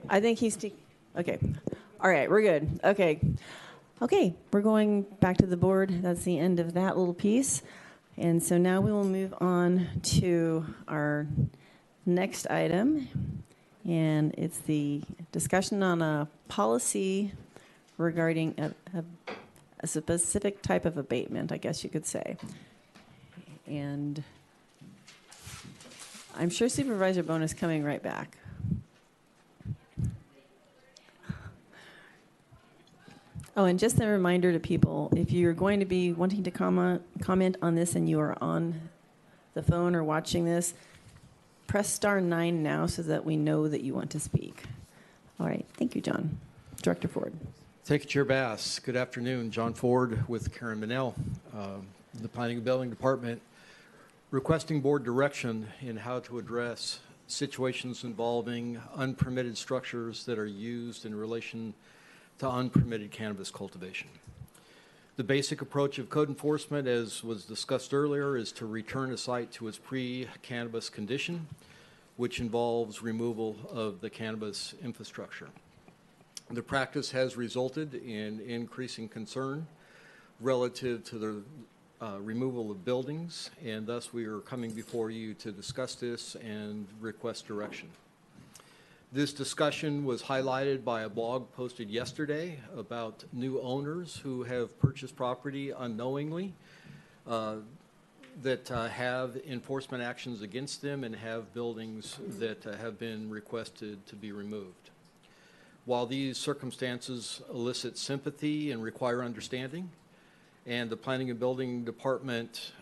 I think he's... Okay. All right, we're good. Okay. Okay, we're going back to the board. That's the end of that little piece. And so now we will move on to our next item. And it's the discussion on a policy regarding a specific type of abatement, I guess you could say. And I'm sure Supervisor Bone is coming right back. Oh, and just a reminder to people, if you're going to be wanting to comment on this and you are on the phone or watching this, press *9 now so that we know that you want to speak. All right. Thank you, John. Director Ford. Thank you, Chair Bass. Good afternoon. John Ford with Karen Minnell, the Planning and Building Department, requesting board direction in how to address situations involving unpermitted structures that are used in relation to unpermitted cannabis cultivation. The basic approach of code enforcement, as was discussed earlier, is to return a site to its pre-cannabis condition, which involves removal of the cannabis infrastructure. The practice has resulted in increasing concern relative to the removal of buildings, and thus we are coming before you to discuss this and request direction. This discussion was highlighted by a blog posted yesterday about new owners who have purchased property unknowingly that have enforcement actions against them and have buildings that have been requested to be removed. While these circumstances elicit sympathy and require understanding, and the Planning and Building Department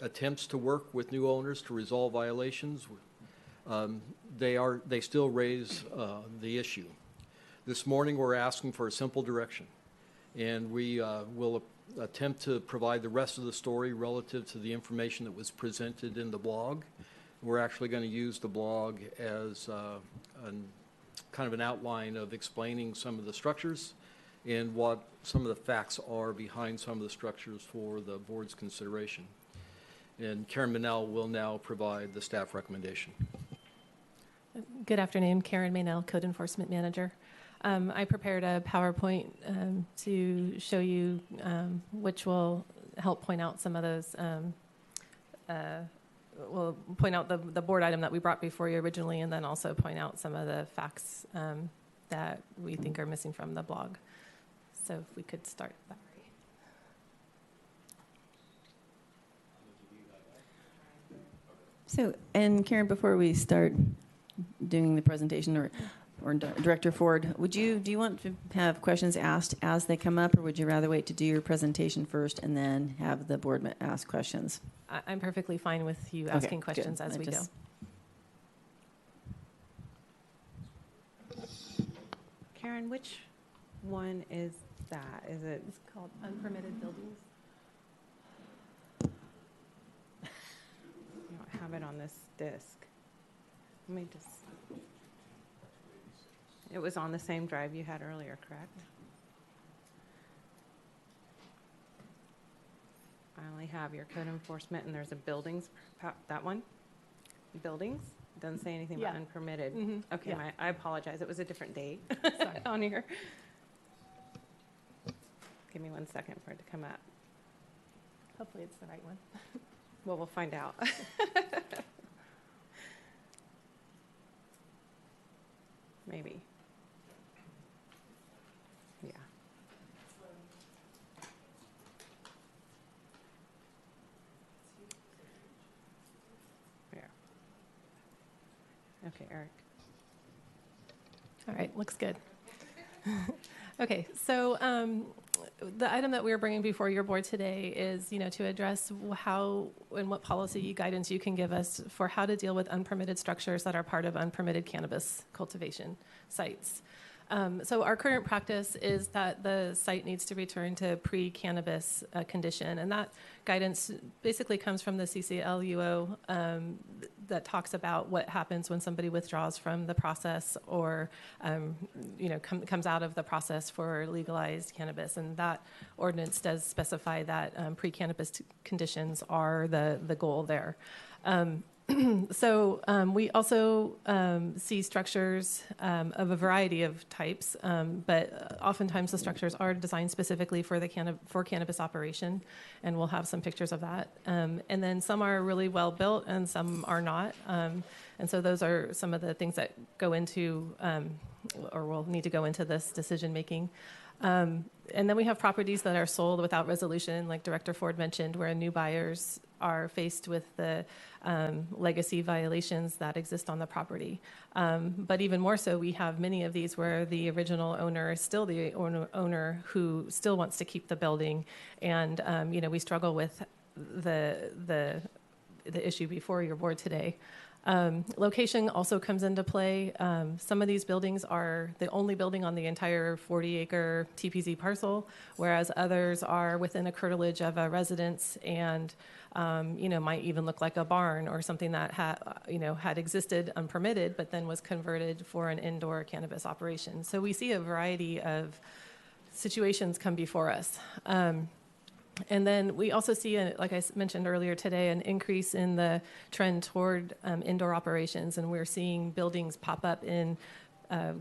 attempts to work with new owners to resolve violations, they still raise the issue. This morning we're asking for a simple direction, and we will attempt to provide the rest of the story relative to the information that was presented in the blog. We're actually going to use the blog as kind of an outline of explaining some of the structures and what some of the facts are behind some of the structures for the board's consideration. And Karen Minnell will now provide the staff recommendation. Good afternoon, Karen Maynell, Code Enforcement Manager. I prepared a PowerPoint to show you which will help point out some of those, will point out the board item that we brought before you originally, and then also point out some of the facts that we think are missing from the blog. So if we could start that. So, and Karen, before we start doing the presentation, or Director Ford, do you want to have questions asked as they come up, or would you rather wait to do your presentation first and then have the board ask questions? I'm perfectly fine with you asking questions as we go. Karen, which one is that? Is it? It's called Unpermitted Buildings. I don't have it on this disc. Let me just. It was on the same drive you had earlier, correct? I only have your code enforcement, and there's a buildings, that one? Buildings? Doesn't say anything about unpermitted. Mm-hmm. Okay, yeah. I apologize. It was a different date on here. Give me 1 second for it to come up. Hopefully it's the right one. Well, we'll find out. Maybe. Yeah. There. Okay, Eric. All right, looks good. Okay, so the item that we're bringing before your board today is, to address how and what policy guidance you can give us for how to deal with unpermitted structures that are part of unpermitted cannabis cultivation sites. So our current practice is that the site needs to return to pre-cannabis condition, and that guidance basically comes from the CCLUO that talks about what happens when somebody withdraws from the process or comes out of the process for legalized cannabis, and that ordinance does specify that pre-cannabis conditions are the goal there. So we also see structures of a variety of types, but oftentimes the structures are designed specifically for the cannabis operation, and we'll have some pictures of that. And then some are really well built, and some are not. And so those are some of the things that go into, or will need to go into this decision making. And then we have properties that are sold without resolution, like Director Ford mentioned, where new buyers are faced with the legacy violations that exist on the property. But even more so, we have many of these where the original owner is still the owner who still wants to keep the building. And, we struggle with the issue before your board today. Location also comes into play. Some of these buildings are the only building on the entire 40-acre TPZ parcel, whereas others are within a curtilage of a residence and, might even look like a barn or something that had existed unpermitted, but then was converted for an indoor cannabis operation. So we see a variety of situations come before us. And then we also see, like I mentioned earlier today, an increase in the trend toward indoor operations, and we're seeing buildings pop up in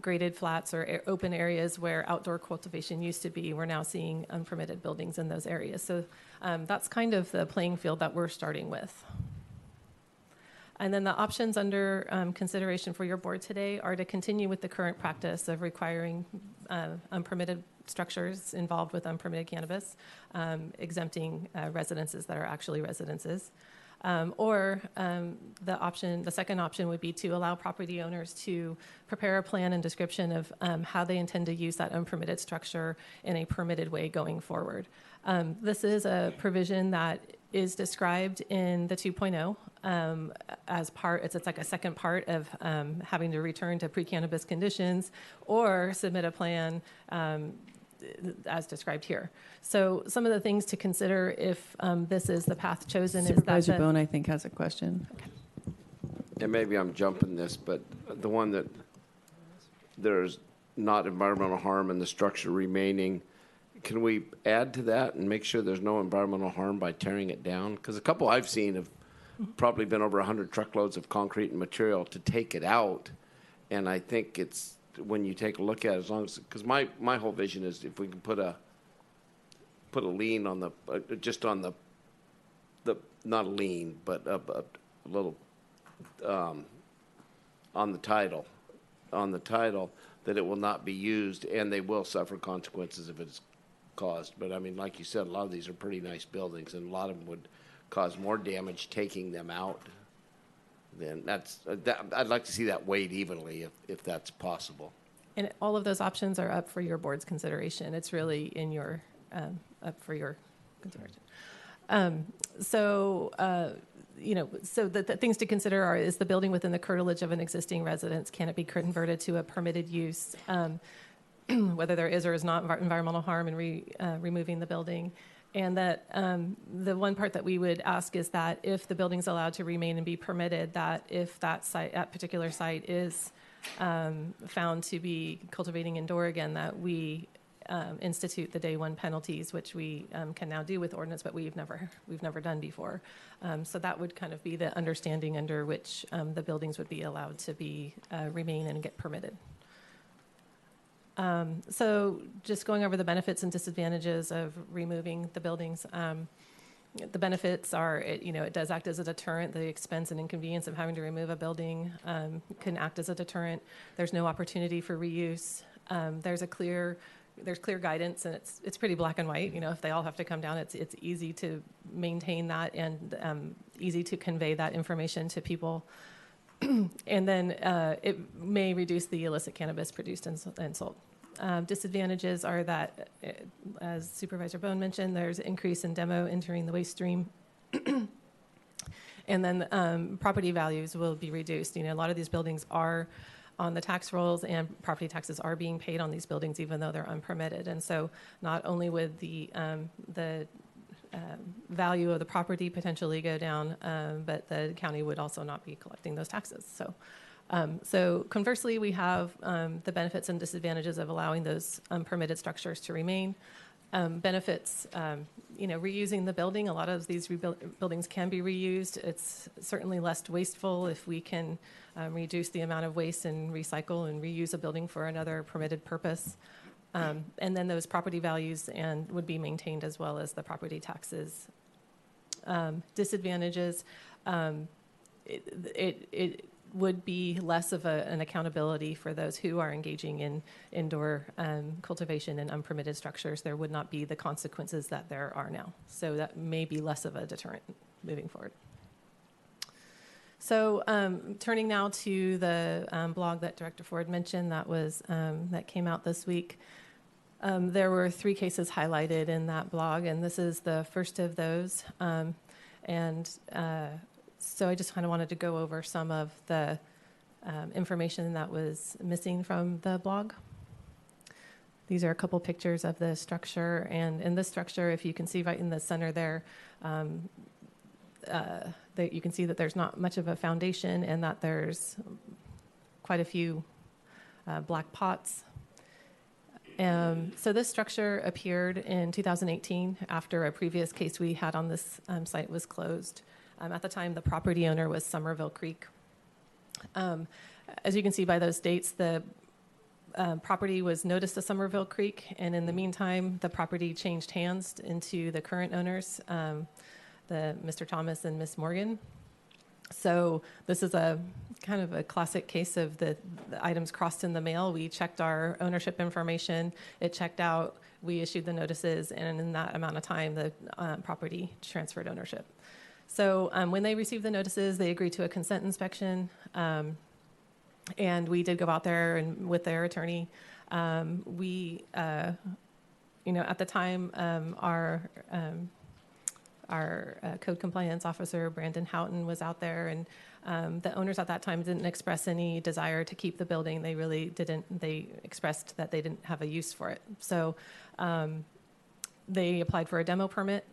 graded flats or open areas where outdoor cultivation used to be. We're now seeing unpermitted buildings in those areas. So that's kind of the playing field that we're starting with. And then the options under consideration for your board today are to continue with the current practice of requiring unpermitted structures involved with unpermitted cannabis, exempting residences that are actually residences. Or the second option would be to allow property owners to prepare a plan and description of how they intend to use that unpermitted structure in a permitted way going forward. This is a provision that is described in the 2.0 as part, it's like a second part of having to return to pre-cannabis conditions or submit a plan as described here. So some of the things to consider if this is the path chosen Supervisor is that Bone, I think, has a question. Okay. And maybe I'm jumping this, but the one that there's not environmental harm in the structure remaining, can we add to that and make sure there's no environmental harm by tearing it down? Because a couple I've seen have probably been over 100 truckloads of concrete and material to take it out. And I think it's, when you take a look at it, as long as, because my whole vision is if we can put a lien on the, just on the not a lien, but a little, on the title, that it will not be used and they will suffer consequences if it's caused. But I mean, like you said, a lot of these are pretty nice buildings and a lot of them would cause more damage taking them out. Then I'd like to see that weighed evenly if that's possible. And all of those options are up for your board's consideration. It's really in your up for your consideration. So the things to consider are: is the building within the curtilage of an existing residence? Can it be converted to a permitted use? Whether there is or is not environmental harm in removing the building. And that the one part that we would ask is that if the building's allowed to remain and be permitted, that if that particular site is found to be cultivating indoor again, that we institute the day one penalties, which we can now do with ordinance, but we've never done before. So that would kind of be the understanding under which the buildings would be allowed to be remain and get permitted. So just going over the benefits and disadvantages of removing the buildings. The benefits are, it does act as a deterrent. The expense and inconvenience of having to remove a building can act as a deterrent. There's no opportunity for reuse. There's clear guidance, and it's pretty black and white. If they all have to come down, it's easy to maintain that and easy to convey that information to people. And then it may reduce the illicit cannabis produced and sold. Disadvantages are that, as Supervisor Bone mentioned, there's increase in demo entering the waste stream. And then property values will be reduced. A lot of these buildings are on the tax rolls, and property taxes are being paid on these buildings even though they're unpermitted. And so not only would the value of the property potentially go down, but the county would also not be collecting those taxes. So conversely, we have the benefits and disadvantages of allowing those unpermitted structures to remain. benefits, reusing the building. A lot of these buildings can be reused. It's certainly less wasteful if we can reduce the amount of waste and recycle and reuse a building for another permitted purpose. And then those property values would be maintained, as well as the property taxes. Disadvantages, it would be less of an accountability for those who are engaging in indoor cultivation and unpermitted structures. There would not be the consequences that there are now. So that may be less of a deterrent moving forward. So turning now to the blog that Director Ford mentioned that came out this week. There were 3 cases highlighted in that blog, and this is the first of those. So I just kind of wanted to go over some of the information that was missing from the blog. These are a couple pictures of the structure, and in this structure, if you can see right in the center there, you can see that there's not much of a foundation and that there's quite a few black pots. So this structure appeared in 2018 after a previous case we had on this site was closed. At the time, the property owner was Somerville Creek. As you can see by those dates, the property was noticed to Somerville Creek, and in the meantime, the property changed hands into the current owners, the Mr. Thomas and Miss Morgan. So this is a kind of a classic case of the items crossed in the mail. We checked our ownership information. It checked out. We issued the notices, and in that amount of time, the property transferred ownership. So when they received the notices, they agreed to a consent inspection, and we did go out there and with their attorney. At the time, our code compliance officer, Brandon Houghton, was out there, and the owners at that time didn't express any desire to keep the building. They really didn't. They expressed that they didn't have a use for it. So they applied for a demo permit.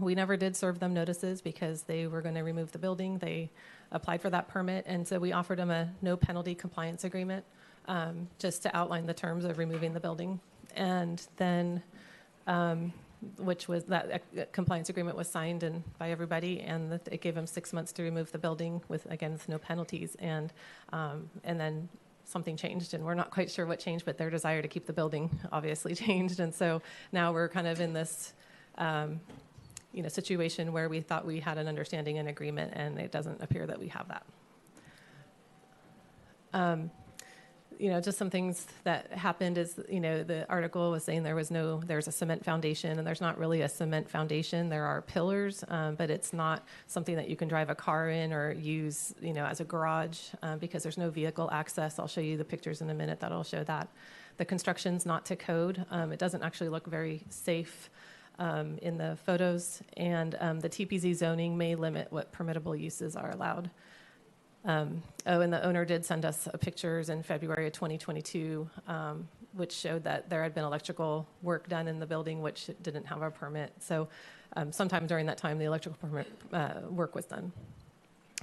We never did serve them notices because they were going to remove the building. They applied for that permit, and so we offered them a no penalty compliance agreement just to outline the terms of removing the building. And then which was that compliance agreement was signed by everybody, and it gave them 6 months to remove the building with no penalties. And then something changed, and we're not quite sure what changed, but their desire to keep the building obviously changed. And so now we're kind of in this situation where we thought we had an understanding and agreement, and it doesn't appear that we have that. Just some things that happened is, the article was saying there's a cement foundation, and there's not really a cement foundation. There are pillars, but it's not something that you can drive a car in or use, as a garage, because there's no vehicle access. I'll show you the pictures in a minute that'll show that. The construction's not to code. It doesn't actually look very safe in the photos, and the TPZ zoning may limit what permittable uses are allowed. And the owner did send us pictures in February of 2022, which showed that there had been electrical work done in the building, which didn't have a permit. So sometime during that time, the electrical permit work was done.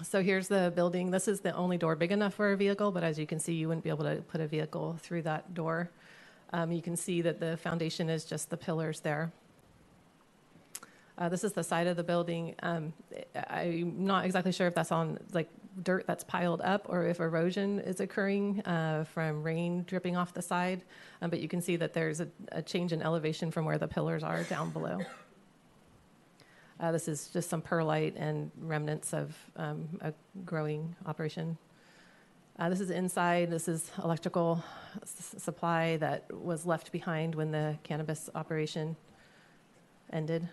So here's the building. This is the only door big enough for a vehicle, but as you can see, you wouldn't be able to put a vehicle through that door. You can see that the foundation is just the pillars there. This is the side of the building. I'm not exactly sure if that's on dirt that's piled up or if erosion is occurring from rain dripping off the side. But you can see that there's a change in elevation from where the pillars are down below. This is just some perlite and remnants of a growing operation. This is inside. This is electrical supply that was left behind when the cannabis operation ended.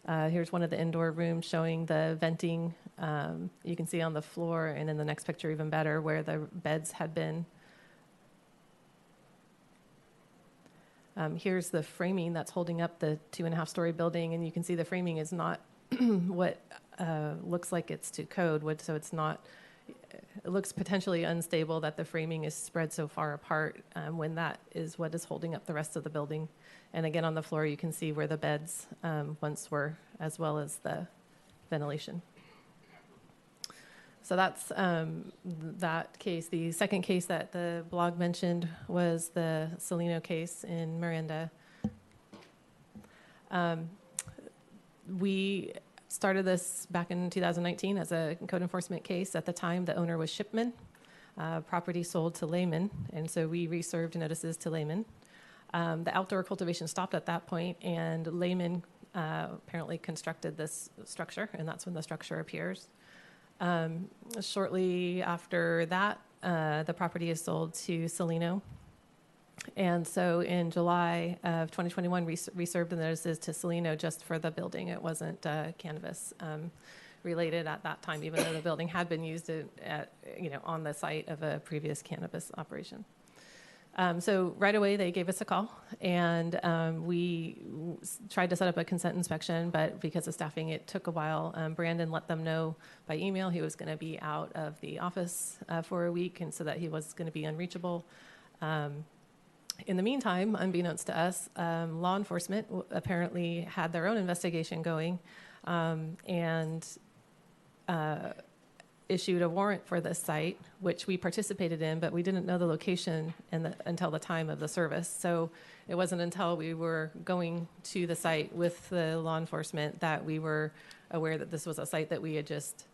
Here's one of the indoor rooms showing the venting. You can see on the floor, and in the next picture even better, where the beds had been. Here's the framing that's holding up the 2.5-story building, and you can see the framing is not what looks like it's to code, so it's not. It looks potentially unstable that the framing is spread so far apart when that is what is holding up the rest of the building. And again, on the floor, you can see where the beds once were, as well as the ventilation. So that's that case. The second case that the blog mentioned was the Salino case in Miranda. We started this back in 2019 as a code enforcement case. At the time, the owner was Shipman. Property sold to Lehman, and so we reserved notices to Lehman. The outdoor cultivation stopped at that point, and Lehman apparently constructed this structure, and that's when the structure appears. Shortly after that, the property is sold to Celino. And so in July of 2021, we served the notices to Celino just for the building. It wasn't cannabis related at that time, even though the building had been used on the site of a previous cannabis operation. So right away, they gave us a call, and we tried to set up a consent inspection, but because of staffing, it took a while. Brandon let them know by email he was going to be out of the office for a week, and so that he was going to be unreachable. In the meantime, unbeknownst to us, law enforcement apparently had their own investigation going, and issued a warrant for this site, which we participated in, but we didn't know the location until the time of the service. So it wasn't until we were going to the site with the law enforcement that we were aware that this was a site that we had just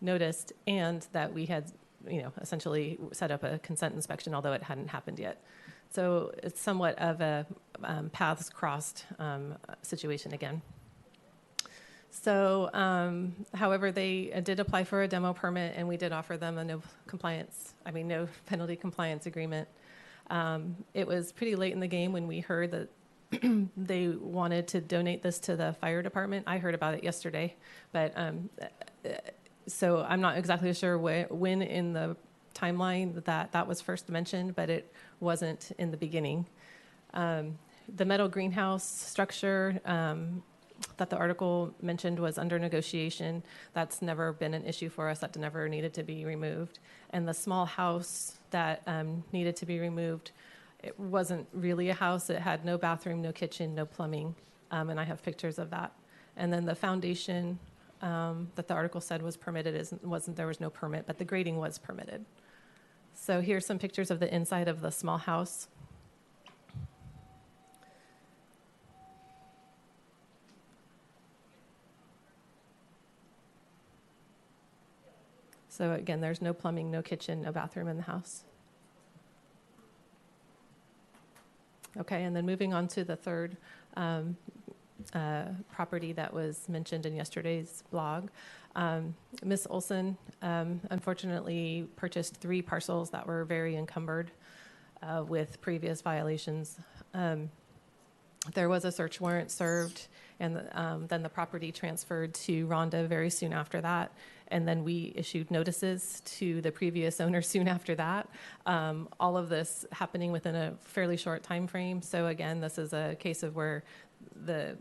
noticed, and that we had, essentially set up a consent inspection, although it hadn't happened yet. So it's somewhat of a paths crossed situation again. So, however, they did apply for a demo permit, and we did offer them a no penalty compliance agreement. It was pretty late in the game when we heard that they wanted to donate this to the fire department. I heard about it yesterday, but so I'm not exactly sure when in the timeline that was first mentioned, but it wasn't in the beginning. The metal greenhouse structure that the article mentioned was under negotiation. That's never been an issue for us. That never needed to be removed. And the small house that needed to be removed, it wasn't really a house. It had no bathroom, no kitchen, no plumbing, and I have pictures of that. And then the foundation that the article said was permitted there was no permit, but the grading was permitted. So here's some pictures of the inside of the small house. So again, there's no plumbing, no kitchen, no bathroom in the house. Okay, and then moving on to the third property that was mentioned in yesterday's blog. Ms. Olson unfortunately purchased 3 parcels that were very encumbered with previous violations. There was a search warrant served, and then the property transferred to Rhonda very soon after that. And then we issued notices to the previous owner soon after that. All of this happening within a fairly short time frame. So again, this is a case of where the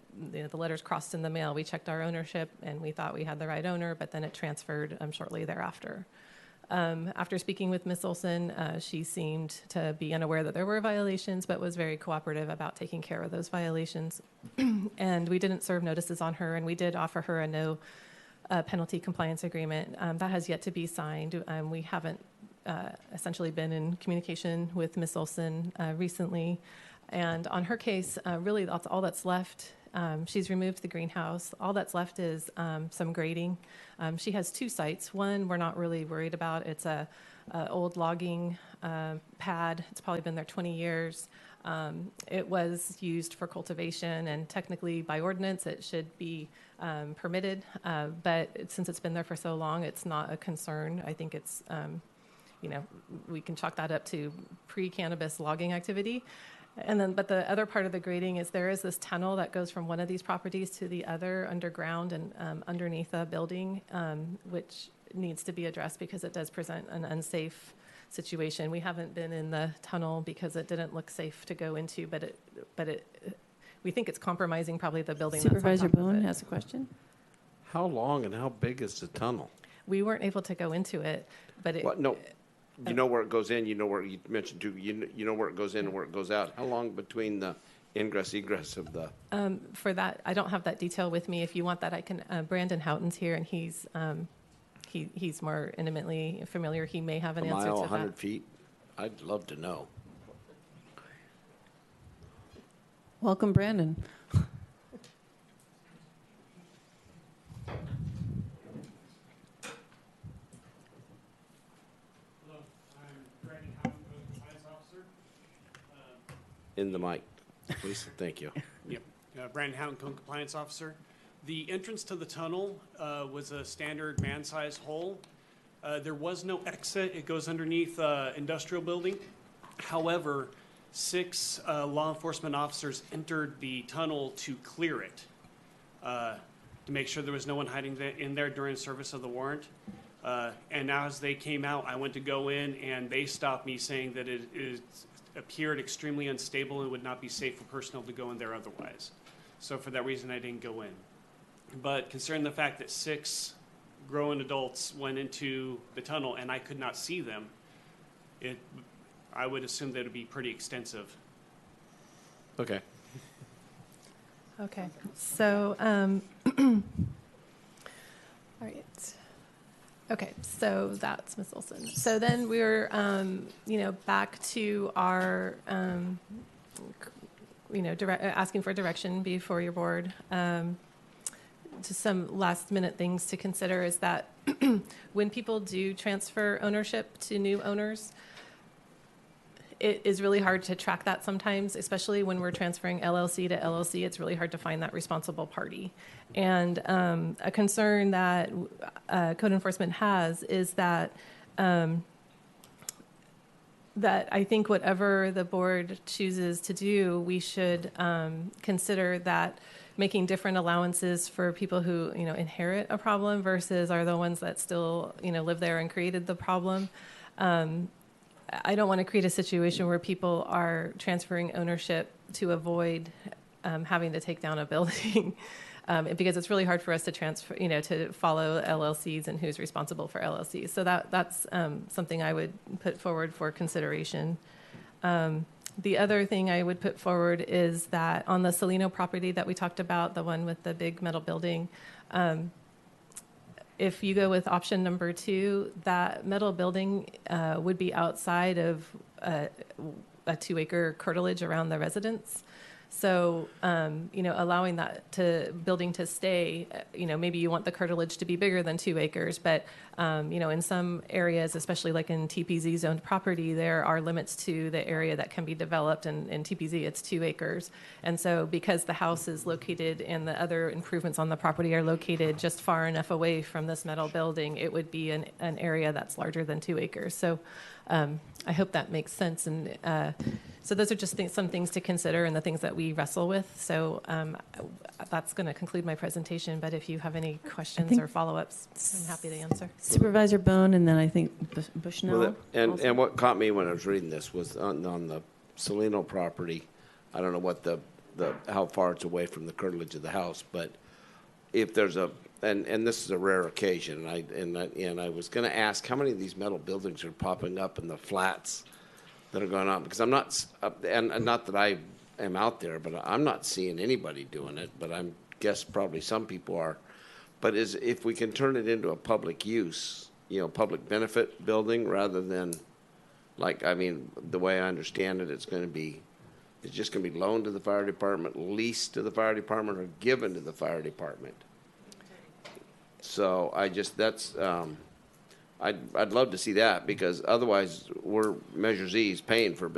letters crossed in the mail. We checked our ownership, and we thought we had the right owner, but then it transferred shortly thereafter. After speaking with Ms. Olson, she seemed to be unaware that there were violations, but was very cooperative about taking care of those violations. And we didn't serve notices on her, and we did offer her a no penalty compliance agreement. That has yet to be signed. We haven't essentially been in communication with Ms. Olson recently. And on her case, really that's all that's left. She's removed the greenhouse. All that's left is some grading. She has 2 sites. One we're not really worried about. It's a old logging pad. It's probably been there 20 years. It was used for cultivation, and technically by ordinance it should be permitted, but since it's been there for so long, it's not a concern. I think it's, we can chalk that up to pre-cannabis logging activity. But the other part of the grading is there is this tunnel that goes from one of these properties to the other underground and underneath a building, which needs to be addressed because it does present an unsafe situation. We haven't been in the tunnel because it didn't look safe to go into, but we think it's compromising probably the building. Supervisor Boone has a question. How long and how big is the tunnel? We weren't able to go into it, but it. What? No. You know where it goes in, you know where you mentioned too, you know where it goes in and where it goes out. How long between the ingress, egress of the? For that, I don't have that detail with me. If you want that, I can, Brandon Houghton's here, and he's more intimately familiar. He may have an answer to that. 100 feet? I'd love to know. Welcome, Brandon. Hello, I'm Brandon Howard, Compliance Officer. In the mic, please. Thank you. Yep, Brandon Howard, Compliance Officer. The entrance to the tunnel was a standard man-sized hole. There was no exit. It goes underneath industrial building. However, 6 law enforcement officers entered the tunnel to clear it, to make sure there was no one hiding in there during service of the warrant. And now as they came out, I went to go in, and they stopped me saying that it appeared extremely unstable and would not be safe for personnel to go in there otherwise. So for that reason, I didn't go in. But considering the fact that 6 grown adults went into the tunnel and I could not see them, I would assume that it would be pretty extensive. Okay. Okay, so, all right. Okay, so that's Ms. Olson. So then we're, back to our, asking for direction before your board. Just some last minute things to consider is that when people do transfer ownership to new owners, it is really hard to track that sometimes, especially when we're transferring LLC to LLC. It's really hard to find that responsible party. And a concern that code enforcement has is that that I think whatever the board chooses to do, we should consider that making different allowances for people who inherit a problem versus are the ones that still live there and created the problem. I don't want to create a situation where people are transferring ownership to avoid having to take down a building, because it's really hard for us to transfer, to follow LLCs and who's responsible for LLCs. So that's something I would put forward for consideration. The other thing I would put forward is that on the Salino property that we talked about, the one with the big metal building, if you go with option number 2, that metal building would be outside of a 2-acre curtilage around the residence. So, allowing that building to stay, maybe you want the curtilage to be bigger than 2 acres, but, in some areas, especially like in TPZ zoned property, there are limits to the area that can be developed, and in TPZ it's 2 acres. And so because the house is located and the other improvements on the property are located just far enough away from this metal building, it would be an area that's larger than 2 acres. So I hope that makes sense. And so those are just some things to consider and the things that we wrestle with. So that's going to conclude my presentation. But if you have any questions or follow-ups, I'm happy to answer. Supervisor Bone, and then I think Bushnell. Well, and what caught me when I was reading this was on the Salino property. I don't know what how far it's away from the curtilage of the house, but if there's and this is a rare occasion, and I was going to ask how many of these metal buildings are popping up in the flats that are going on, because I'm not, and not that I am out there, but I'm not seeing anybody doing it, but I guess probably some people are. But if we can turn it into a public use, public benefit building rather than, the way I understand it, it's just going to be loaned to the fire department, leased to the fire department, or given to the fire department. So I'd love to see that, because otherwise we're Measure Z's paying for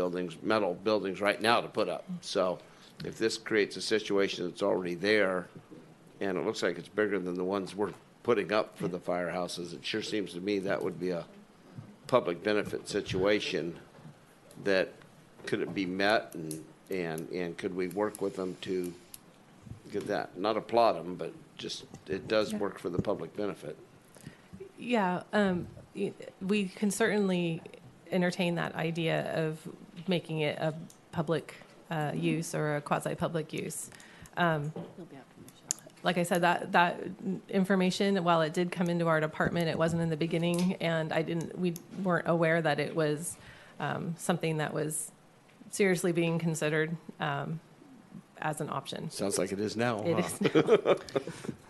metal buildings right now to put up. So if this creates a situation that's already there, and it looks like it's bigger than the ones we're putting up for the firehouses, it sure seems to me that would be a public benefit situation that could be met, and could we work with them to get that? Not applaud them, but just it does work for the public benefit. Yeah, we can certainly entertain that idea of making it a public use or a quasi-public use. Like I said, that information, while it did come into our department, it wasn't in the beginning, and we weren't aware that it was something that was seriously being considered as an option. Sounds like it is now. It is now.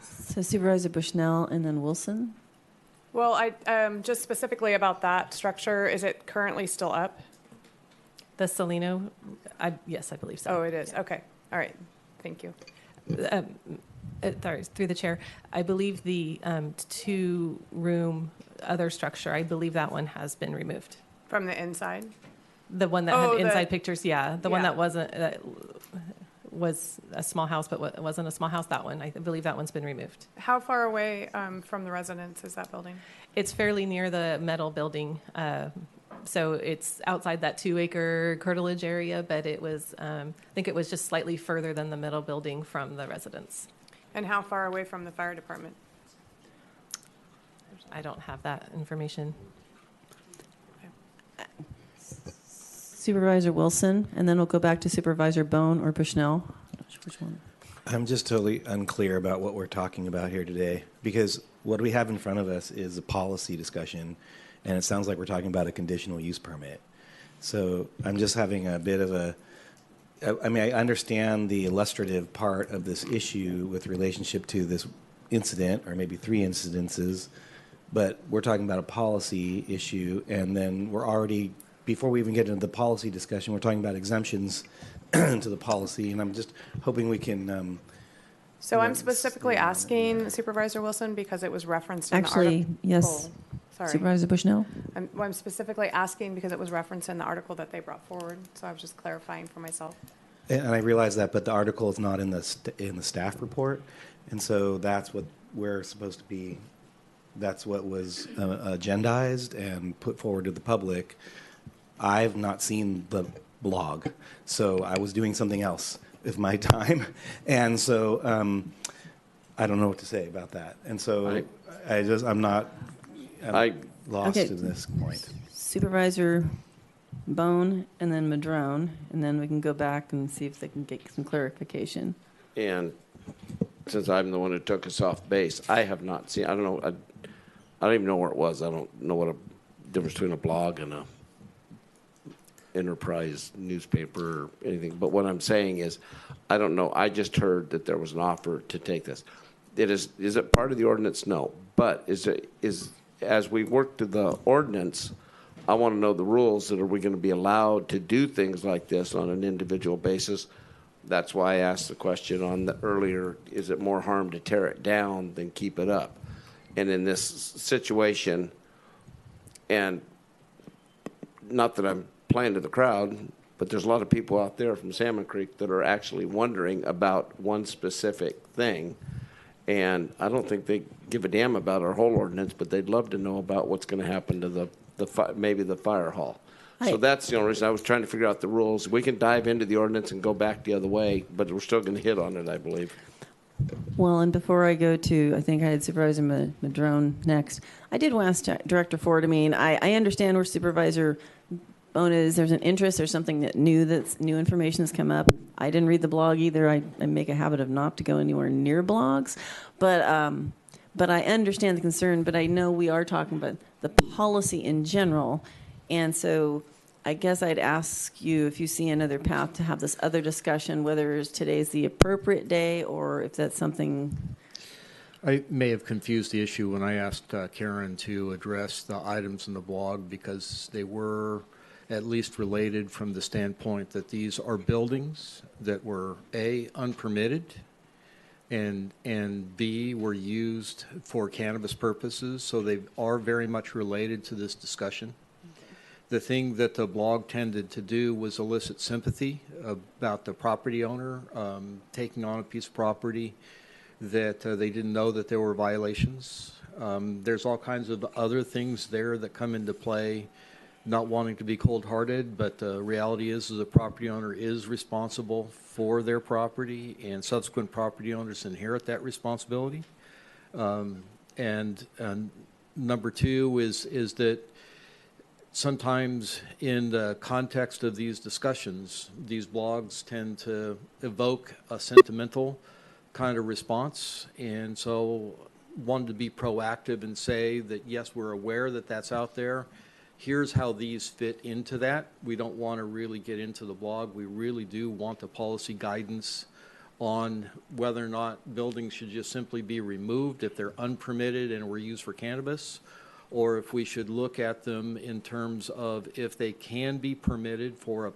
So Supervisor Bushnell, and then Wilson. Well, just specifically about that structure, is it currently still up? The Salino, yes, I believe so. Oh, it is. Okay. All right, thank you. Sorry, through the chair, I believe the two-room other structure, I believe that one has been removed. From the inside? The one that Oh, had the- inside pictures, yeah. The one Yeah. that wasn't, that was a small house, but wasn't a small house, that one. I believe that one's been removed. How far away from the residence is that building? It's fairly near the metal building. So it's outside that 2-acre curtilage area, but it was, I think it was just slightly further than the metal building from the residence. And how far away from the fire department? I don't have that information. Supervisor Wilson, and then we'll go back to Supervisor Bone or Bushnell. I'm not sure which one. I'm just totally unclear about what we're talking about here today, because what we have in front of us is a policy discussion, and it sounds like we're talking about a conditional use permit. So I'm just having a bit of a, I mean, I understand the illustrative part of this issue with relationship to this incident, or maybe 3 incidences, but we're talking about a policy issue, and then we're already, before we even get into the policy discussion, we're talking about exemptions to the policy, and I'm just hoping we can. So I'm Yes, specifically yeah. asking Supervisor Wilson because it was referenced in the Actually, article. yes. Sorry. Supervisor Bushnell? I'm specifically asking because it was referenced in the article that they brought forward, so I was just clarifying for myself. And I realize that, but the article is not in the in the staff report, and so that's what we're supposed to be. That's what was agendized and put forward to the public. I've not seen the blog, so I was doing something else with my time, and so I don't know what to say about that. And so I'm lost Okay. to this point. Supervisor Bone, and then Madrone, and then we can go back and see if they can get some clarification. And since I'm the one who took us off base, I have not seen, I don't know, I don't even know where it was. I don't know what a difference between a blog and a enterprise newspaper or anything. But what I'm saying is, I don't know. I just heard that there was an offer to take this. Is it part of the ordinance? No. But as we work to the ordinance, I want to know the rules that are we going to be allowed to do things like this on an individual basis. That's why I asked the question on the earlier, is it more harm to tear it down than keep it up? And in this situation, and not that I'm playing to the crowd, but there's a lot of people out there from Salmon Creek that are actually wondering about one specific thing. And I don't think they give a damn about our whole ordinance, but they'd love to know about what's going to happen to maybe the fire hall. So that's the only reason I was trying to figure out the rules. We can dive into the ordinance and go back the other way, but we're still going to hit on it, I believe. Well, and before I go to, I think I had Supervisor Madrone next. I did want to ask Director Ford. I mean, I understand where Supervisor Bone is. There's an interest. There's something that's new information has come up. I didn't read the blog either. I make a habit of not to go anywhere near blogs, but I understand the concern. But I know we are talking about the policy in general, and so I guess I'd ask you if you see another path to have this other discussion, whether today's the appropriate day or if that's something. I may have confused the issue when I asked Karen to address the items in the blog, because they were at least related from the standpoint that these are buildings that were A, unpermitted, and B, were used for cannabis purposes, so they are very much related to this discussion. The thing that the blog tended to do was elicit sympathy about the property owner taking on a piece of property that they didn't know that there were violations. There's all kinds of other things there that come into play, not wanting to be cold-hearted, but the reality is the property owner is responsible for their property, and subsequent property owners inherit that responsibility. And number two is that sometimes in the context of these discussions, these blogs tend to evoke a sentimental kind of response. And so wanted to be proactive and say that, yes, we're aware that that's out there. Here's how these fit into that. We don't want to really get into the blog. We really do want the policy guidance on whether or not buildings should just simply be removed if they're unpermitted and were used for cannabis, or if we should look at them in terms of if they can be permitted for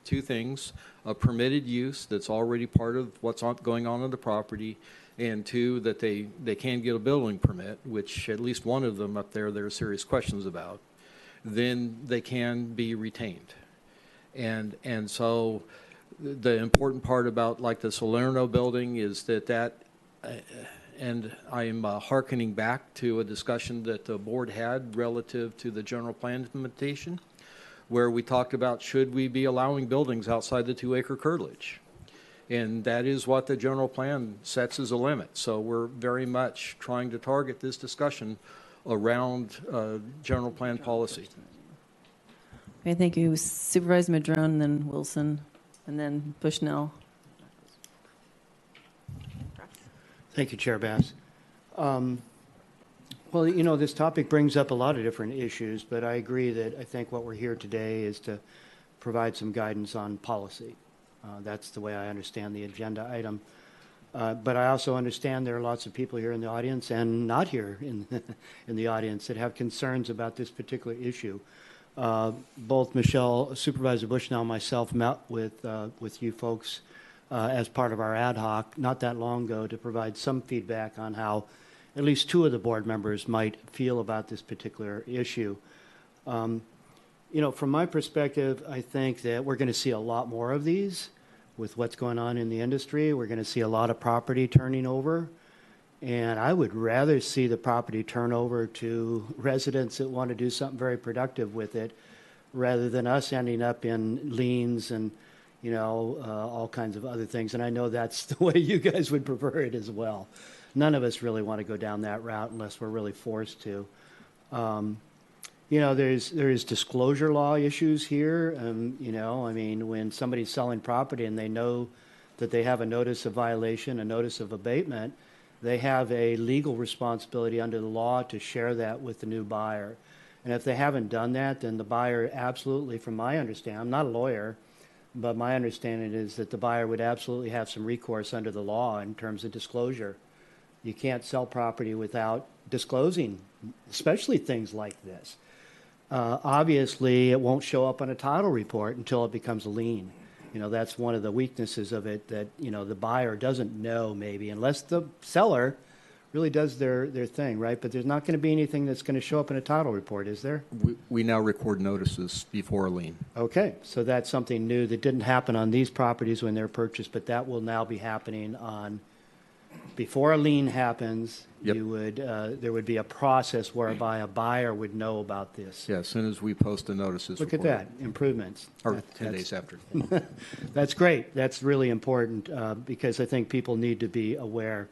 two things: a permitted use that's already part of what's going on the property, and two, that they can get a building permit, which at least one of them up there are serious questions about. Then they can be retained. And so the important part about like the Salerno building is that and I am hearkening back to a discussion that the board had relative to the general plan implementation, where we talked about should we be allowing buildings outside the 2-acre curtilage. And that is what the general plan sets as a limit. So we're very much trying to target this discussion around general plan policy. Okay, thank you. Supervisor Madrone, then Wilson, and then Bushnell. Thank you, Chair Bass. Well, you know, this topic brings up a lot of different issues, but I agree that I think what we're here today is to provide some guidance on policy. That's the way I understand the agenda item. But I also understand there are lots of people here in the audience and not here in the audience that have concerns about this particular issue. Both Michelle, Supervisor Bushnell, and myself met with you folks as part of our ad hoc not that long ago to provide some feedback on how at least two of the board members might feel about this particular issue. You know, from my perspective, I think that we're going to see a lot more of these with what's going on in the industry. We're going to see a lot of property turning over. And I would rather see the property turn over to residents that want to do something very productive with it, rather than us ending up in liens and, you know, all kinds of other things. And I know that's the way you guys would prefer it as well. None of us really want to go down that route unless we're really forced to. You know, there's disclosure law issues here. You know, I mean, when somebody's selling property and they know that they have a notice of violation, a notice of abatement, they have a legal responsibility under the law to share that with the new buyer. And if they haven't done that, then the buyer absolutely, from my understanding, I'm not a lawyer, but my understanding is that the buyer would absolutely have some recourse under the law in terms of disclosure. You can't sell property without disclosing, especially things like this. Obviously, it won't show up on a title report until it becomes a lien. You know, that's one of the weaknesses of it, that, you know, the buyer doesn't know, maybe, unless the seller really does their thing, right? But there's not going to be anything that's going to show up in a title report, is there? We now record notices before a lien. Okay, so that's something new that didn't happen on these properties when they're purchased, but that will now be happening on, before a lien happens. Yep. You would, there would be a process whereby a buyer would know about this. Yeah, as soon as we post the notices. Look at that, improvements. Or 10 days after. That's great. That's really important because I think people need to be aware.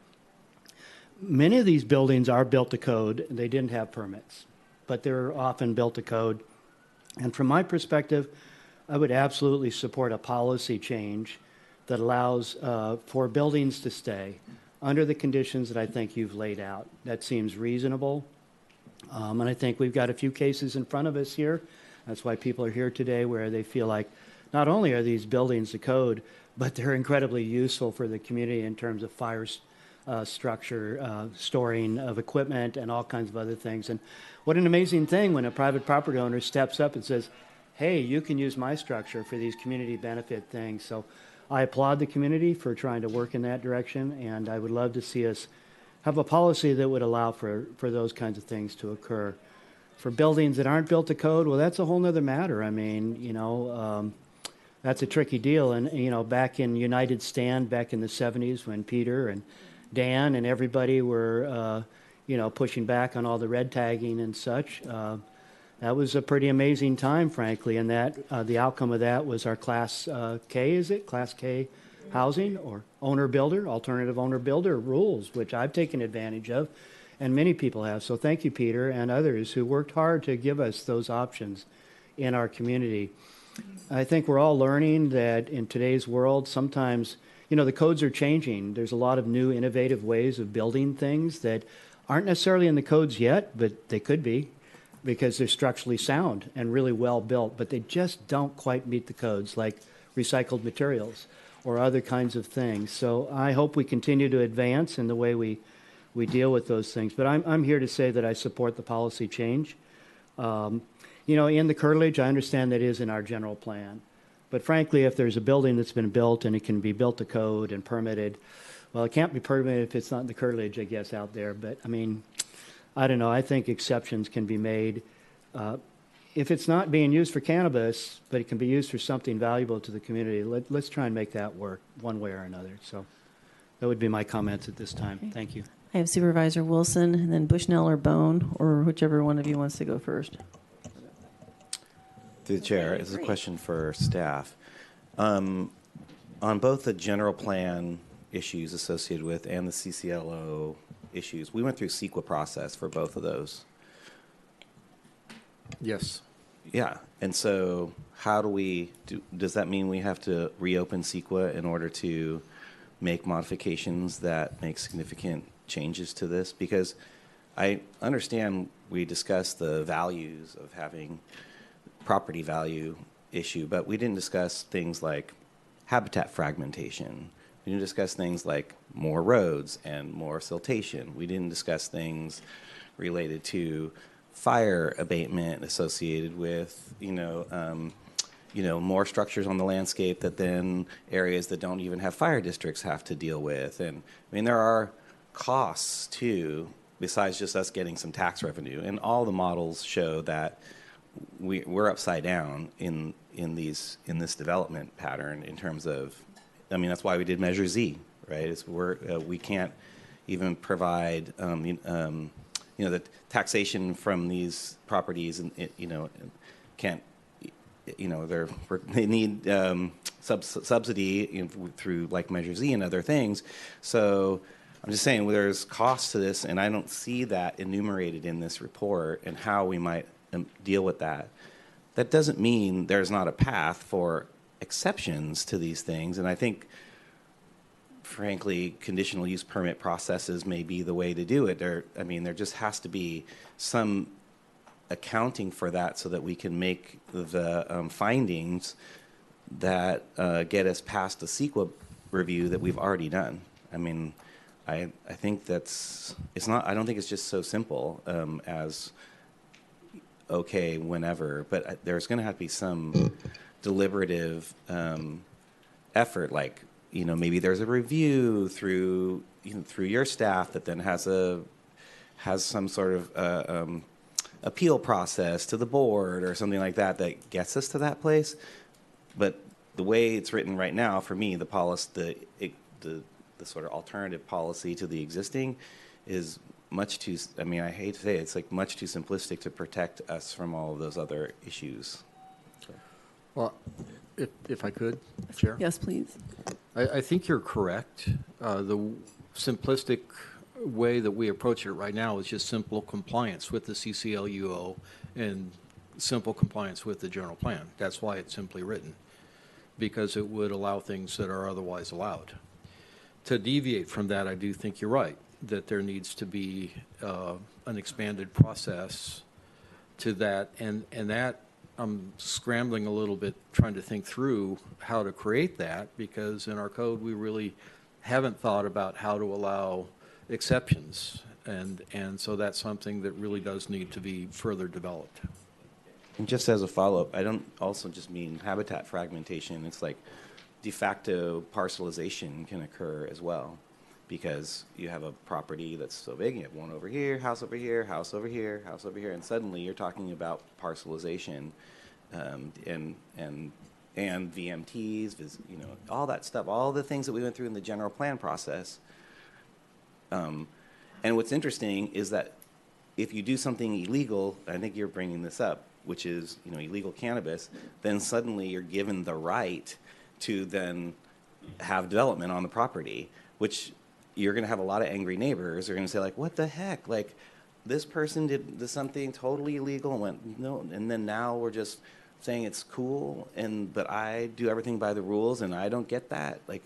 Many of these buildings are built to code. They didn't have permits, but they're often built to code. And from my perspective, I would absolutely support a policy change that allows for buildings to stay under the conditions that I think you've laid out. That seems reasonable. And I think we've got a few cases in front of us here. That's why people are here today, where they feel like not only are these buildings to code, but they're incredibly useful for the community in terms of fire structure, storing of equipment, and all kinds of other things. And what an amazing thing when a private property owner steps up and says, hey, you can use my structure for these community benefit things. So I applaud the community for trying to work in that direction, and I would love to see us have a policy that would allow for those kinds of things to occur. For buildings that aren't built to code, well, that's a whole nother matter. I mean, you know, that's a tricky deal. And, you know, back in United Stand, back in the 70s, when Peter and Dan and everybody were, you know, pushing back on all the red tagging and such, that was a pretty amazing time, frankly. And that the outcome of that was our Class K, is it? Class K housing, or owner-builder, alternative owner-builder rules, which I've taken advantage of, and many people have. So thank you, Peter, and others who worked hard to give us those options in our community. I think we're all learning that in today's world, sometimes, you know, the codes are changing. There's a lot of new innovative ways of building things that aren't necessarily in the codes yet, but they could be, because they're structurally sound and really well built, but they just don't quite meet the codes, like recycled materials or other kinds of things. So I hope we continue to advance in the way we we deal with those things. But I'm here to say that I support the policy change. You know, in the curtilage, I understand that is in our general plan. But frankly, if there's a building that's been built and it can be built to code and permitted, well, it can't be permitted if it's not in the curtilage, I guess, out there. But, I mean, I don't know. I think exceptions can be made. If it's not being used for cannabis, but it can be used for something valuable to the community, let's try and make that work one way or another. So that would be my comments at this time. Okay. Thank you. I have Supervisor Wilson, and then Bushnell or Bone, or whichever one of you wants to go first. Through the chair, Okay, this is a great. question for staff. On both the general plan issues associated with and the CCLO issues, we went through CEQA process for both of those. Yes. Yeah, and so how do we do? Does that mean we have to reopen CEQA in order to make modifications that make significant changes to this? Because I understand we discussed the values of having property value issue, but we didn't discuss things like habitat fragmentation. We didn't discuss things like more roads and more siltation. We didn't discuss things related to fire abatement associated with, more structures on the landscape that then areas that don't even have fire districts have to deal with. And I mean, there are costs too, besides just us getting some tax revenue. And all the models show that we're upside down in this development pattern in terms of, I mean, that's why we did Measure Z, right? We can't even provide, the taxation from these properties, and can't, they need subsidy through like Measure Z and other things. So I'm just saying, there's costs to this, and I don't see that enumerated in this report and how we might deal with that. That doesn't mean there's not a path for exceptions to these things, and I think, frankly, conditional use permit processes may be the way to do it. There just has to be some accounting for that so that we can make the findings that get us past the CEQA review that we've already done. I mean, I think it's not. I don't think it's just so simple as okay whenever, but there's going to have to be some deliberative effort, like maybe there's a review through your staff that then has some sort of appeal process to the board or something like that that gets us to that place. But the way it's written right now, for me, the sort of alternative policy to the existing is much too, I mean, I hate to say it, it's like much too simplistic to protect us from all of those other issues. So. Well, if I could, Chair? Yes, please. I think you're correct. The simplistic way that we approach it right now is just simple compliance with the CCLUO and simple compliance with the general plan. That's why it's simply written, because it would allow things that are otherwise allowed. To deviate from that, I do think you're right, that there needs to be an expanded process to that, and that I'm scrambling a little bit trying to think through how to create that, because in our code we really haven't thought about how to allow exceptions, and so that's something that really does need to be further developed. And just as a follow-up, I don't also just mean habitat fragmentation. It's like de facto parcelization can occur as well, because you have a property that's so big, you have one over here, house over here, house over here, house over here, and suddenly you're talking about parcelization, and VMTs, all that stuff, all the things that we went through in the general plan process. And what's interesting is that if you do something illegal, I think you're bringing this up, which is illegal cannabis, then suddenly you're given the right to then have development on the property, which you're going to have a lot of angry neighbors. They're going to say, like, what the heck? Like, this person did something totally illegal and went, no, and then now we're just saying it's cool, but I do everything by the rules, and I don't get that. Like,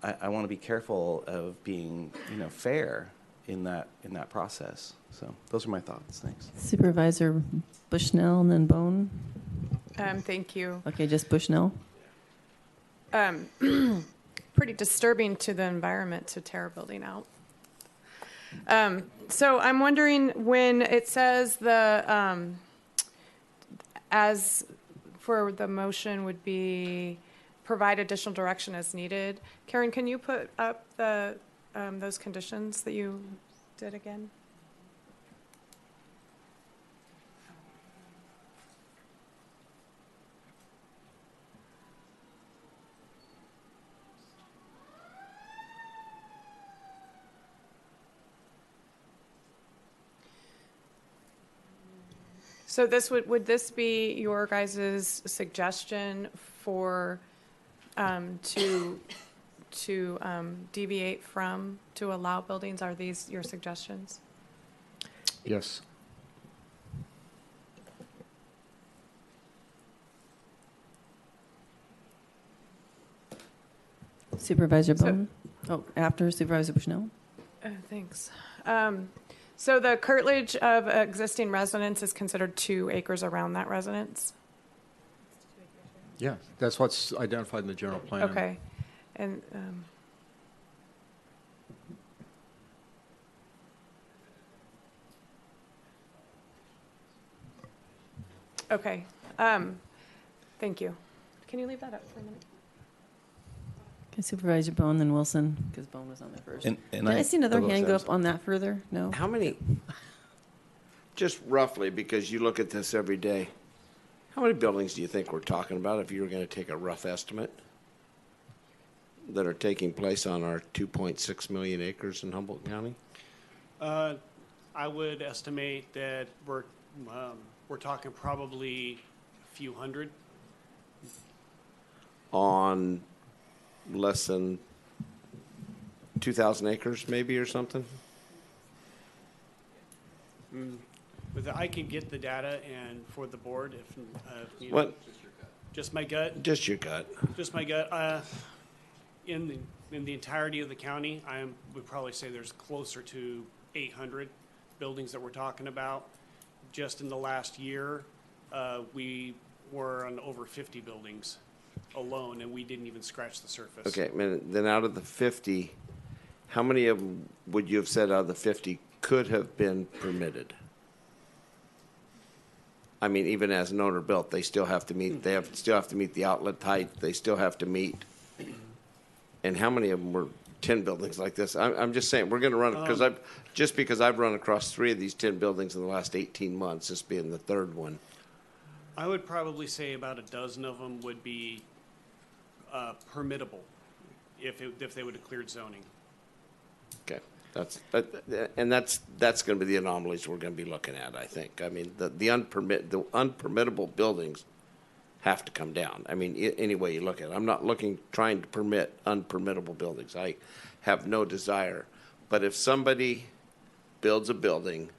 I want to be careful of being, fair in that process. So those are my thoughts. Thanks. Supervisor Bushnell and then Bone. Thank you. Okay, just Bushnell. Pretty disturbing to the environment to tear a building out. So I'm wondering when it says as for the motion would be provide additional direction as needed. Karen, can you put up those conditions that you did again? So this would this be your guys' suggestion for to deviate from to allow buildings? Are these your suggestions? Yes. Supervisor Bowman? Oh, after Supervisor Bushnell? Thanks. So the curtilage of existing residence is considered 2 acres around that residence? Yeah, that's what's identified in the general plan. Okay. And, okay. Thank you. Can you leave that up for a minute? Okay, Supervisor Bone, then Wilson, because Bone was on there first. And Did I see another hand go up on that further? No? How many, just roughly, because you look at this every day, how many buildings do you think we're talking about if you were going to take a rough estimate that are taking place on our 2.6 million acres in Humboldt County? I would estimate that we're talking probably a few hundred. On less than 2,000 acres maybe or something? But I can get the data and for the board if you What? Just my gut. Just your gut. Just my gut. In the entirety of the county, would probably say there's closer to 800 buildings that we're talking about. Just in the last year, we were on over 50 buildings alone, and we didn't even scratch the surface. Okay, then out of the 50, how many of them would you have said out of the 50 could have been permitted? I mean, even as an owner built, they still have to meet, still have to meet the outlet height, they still have to meet. And how many of them were 10 buildings like this? I'm just saying, we're gonna run, because I've run across 3 of these 10 buildings in the last 18 months, this being the 3rd one. I would probably say about a dozen of them would be permittable if they would have cleared zoning. Okay, that's going to be the anomalies we're going to be looking at, I think. I mean, the unpermittable buildings have to come down. I mean, any way you look at it. I'm not trying to permit unpermittable buildings. I have no desire. But if somebody builds a building,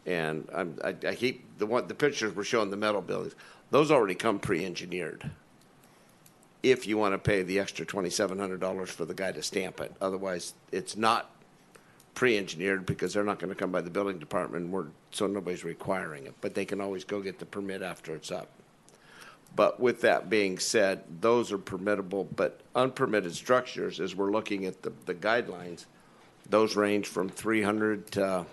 and I keep the pictures we're showing, the metal buildings, those already come pre-engineered. If you want to pay the extra $2,700 for the guy to stamp it. Otherwise, it's not pre-engineered because they're not going to come by the building department, so nobody's requiring it. But they can always go get the permit after it's up. But with that being said, those are permittable, but unpermitted structures, as we're looking at the guidelines, those range from 300 to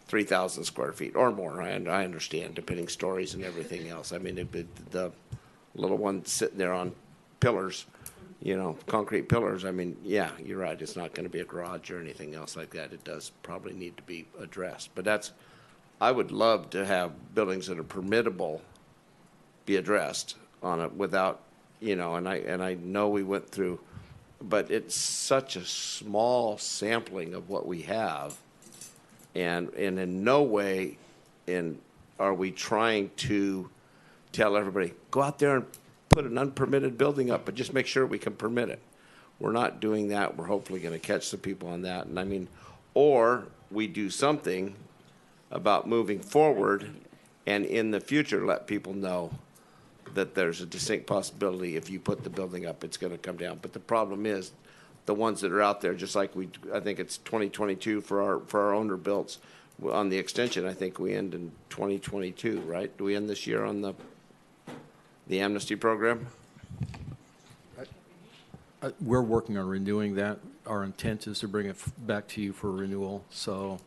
3,000 square feet or more. I understand, depending stories and everything else. I mean, the little one sitting there on pillars, concrete pillars. I mean, yeah, you're right. It's not going to be a garage or anything else like that. It does probably need to be addressed. But I would love to have buildings that are permittable be addressed on it without, and I know we went through, but it's such a small sampling of what we have. And in no way are we trying to tell everybody, go out there and put an unpermitted building up, but just make sure we can permit it. We're not doing that. We're hopefully going to catch some people on that. And I mean, or we do something about moving forward and in the future let people know that there's a distinct possibility if you put the building up, it's going to come down. But the problem is the ones that are out there, just like I think it's 2022 for our owner builds. On the extension, I think we end in 2022, right? Do we end this year on the amnesty program? We're working on renewing that. our intent is to bring it back to you for renewal. So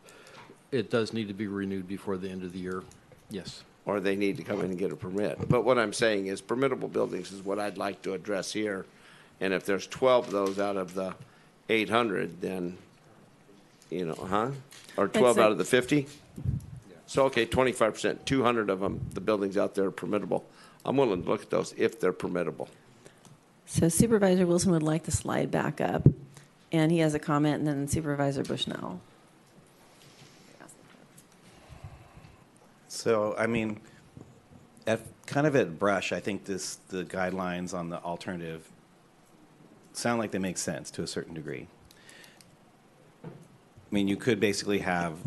it does need to be renewed before the end of the year. Yes. Or they need to come in and get a permit. But what I'm saying is permittable buildings is what I'd like to address here. And if there's 12 of those out of the 800, then, you know, or 12 out of the 50? So, okay, 25%, 200 of them, the buildings out there are permittable. I'm willing to look at those if they're permittable. So Supervisor Wilson would like to slide back up, and he has a comment, and then Supervisor Bushnell. So, I mean, kind of at brush, I think the guidelines on the alternative sound like they make sense to a certain degree. I mean, you could basically have,